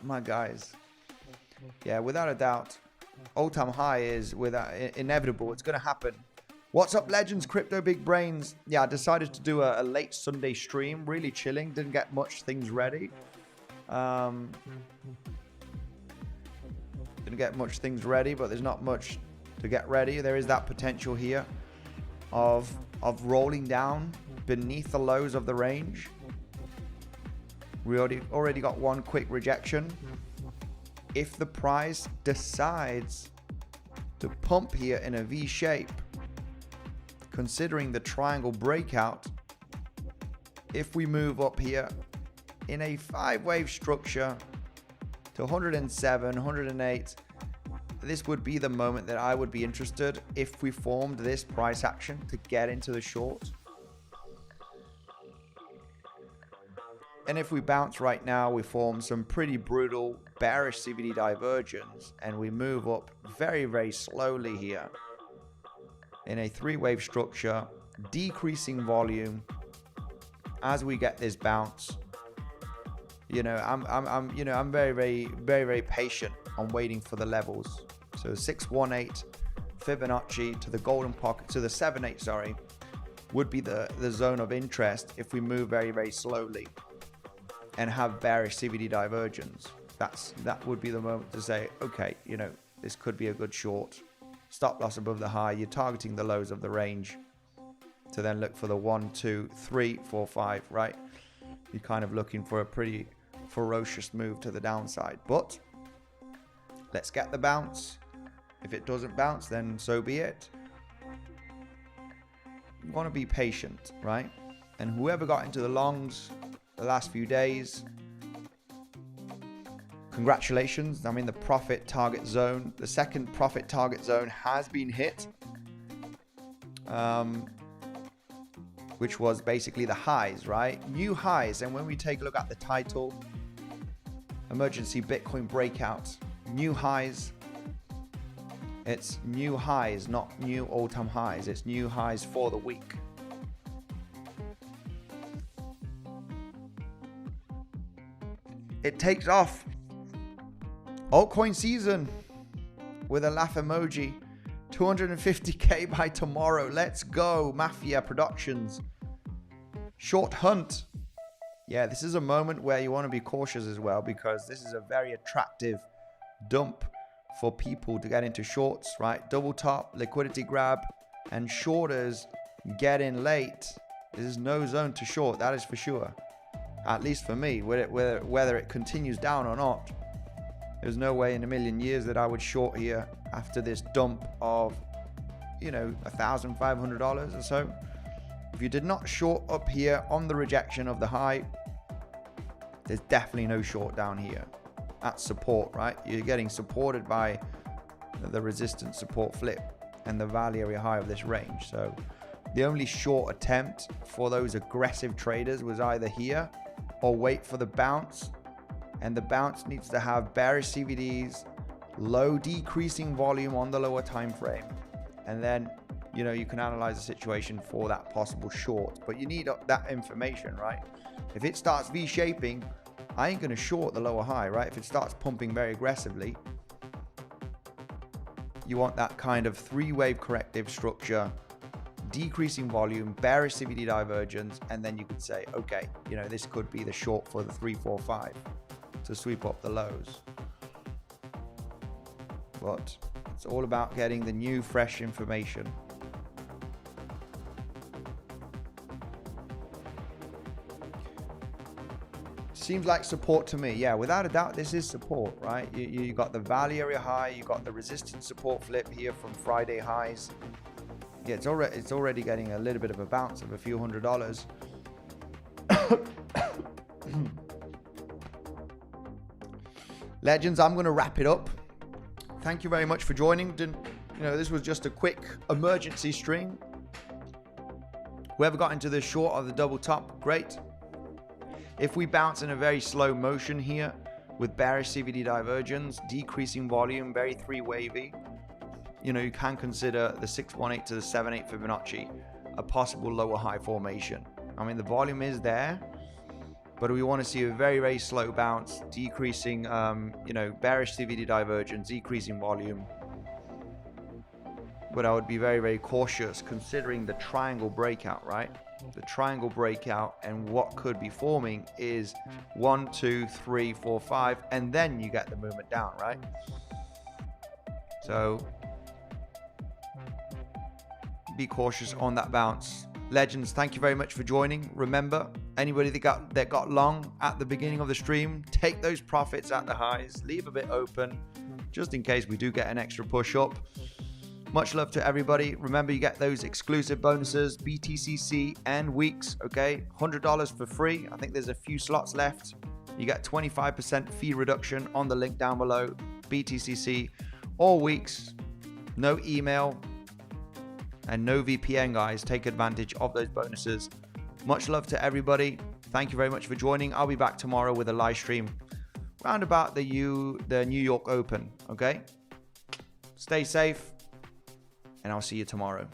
S1: My guys. Yeah, without a doubt, all-time high is inevitable. It's going to happen. What's up, legends? Crypto big brains. Yeah, I decided to do a late Sunday stream. Really chilling. Didn't get much things ready. Didn't get much things ready, but there's not much to get ready. There is that potential here of rolling down beneath the lows of the range. We already got one quick rejection. If the price decides to pump here in a V shape, considering the triangle breakout, if we move up here in a 5-wave structure to 107, 108, this would be the moment that I would be interested if we formed this price action to get into the short. And if we bounce right now, we form some pretty brutal bearish CVD divergence, and we move up very, very slowly here in a 3-wave structure, decreasing volume as we get this bounce. You know, I'm very patient on waiting for the levels. So 618 Fibonacci to the golden pocket, to the 7/8, sorry, would be the zone of interest if we move very, very slowly and have bearish CVD divergence. That would be the moment to say, okay, you know, this could be a good short. Stop loss above the high. You're targeting the lows of the range to then look for the 1, 2, 3, 4, 5, right? You're kind of looking for a pretty ferocious move to the downside. But let's get the bounce. If it doesn't bounce, then so be it. You want to be patient, right? And whoever got into the longs the last few days, congratulations. I'm in the profit target zone. The second profit target zone has been hit, which was basically the highs, right? New highs. And when we take a look at the title, emergency Bitcoin breakout, new highs. It's new highs, not new all-time highs. It's new highs for the week. It takes off. Altcoin season with a laugh emoji. 250k by tomorrow. Let's go. Mafia Productions. Short hunt. Yeah, this is a moment where you want to be cautious as well, because this is a very attractive dump for people to get into shorts, right? Double top, liquidity grab, and shorters get in late. This is no zone to short, that is for sure. At least for me, whether it continues down or not. There's no way in a million years that I would short here after this dump of, you know, $1,500 or so. If you did not short up here on the rejection of the high, there's definitely no short down here. At support, right? You're getting supported by the resistance support flip and the value area high of this range. So the only short attempt for those aggressive traders was either here or wait for the bounce, and the bounce needs to have bearish CVDs, low decreasing volume on the lower time frame, and then you can analyze the situation for that possible short. But you need that information, right? If it starts V-shaping, I ain't going to short the lower high, right? If it starts pumping very aggressively, you want that kind of three-wave corrective structure, decreasing volume, bearish CVD divergence, and then you could say, okay, this could be the short for the 345 to sweep up the lows. But it's all about getting the new, fresh information. Seems like support to me. Yeah, without a doubt, this is support, right? You got the value area high, you got the resistance support flip here from Friday highs. Yeah, it's already getting a little bit of a bounce of a few $100s. Legends, I'm going to wrap it up. Thank you very much for joining. This was just a quick emergency stream. Whoever got into the short of the double top, great. If we bounce in a very slow motion here with bearish CVD divergence, decreasing volume, very three-wavy, you can consider the 618 to the 78 Fibonacci a possible lower high formation. I mean, the volume is there, but we want to see a very, very slow bounce, decreasing, bearish CVD divergence, decreasing volume. But I would be very, very cautious considering the triangle breakout, right? The triangle breakout, and what could be forming is 1, 2, 3, 4, 5, and then you get the movement down, right? So be cautious on that bounce. Legends, thank you very much for joining. Remember, anybody that got long at the beginning of the stream, take those profits at the highs, leave a bit open just in case we do get an extra push up. Much love to everybody. Remember, you get those exclusive bonuses, BTCC and weeks, okay? $100 for free. I think there's a few slots left. You get 25% fee reduction on the link down below. BTCC, all weeks, no email and no VPN, guys. Take advantage of those bonuses. Much love to everybody. Thank you very much for joining. I'll be back tomorrow with a live stream round about the New York Open, okay? Stay safe, and I'll see you tomorrow.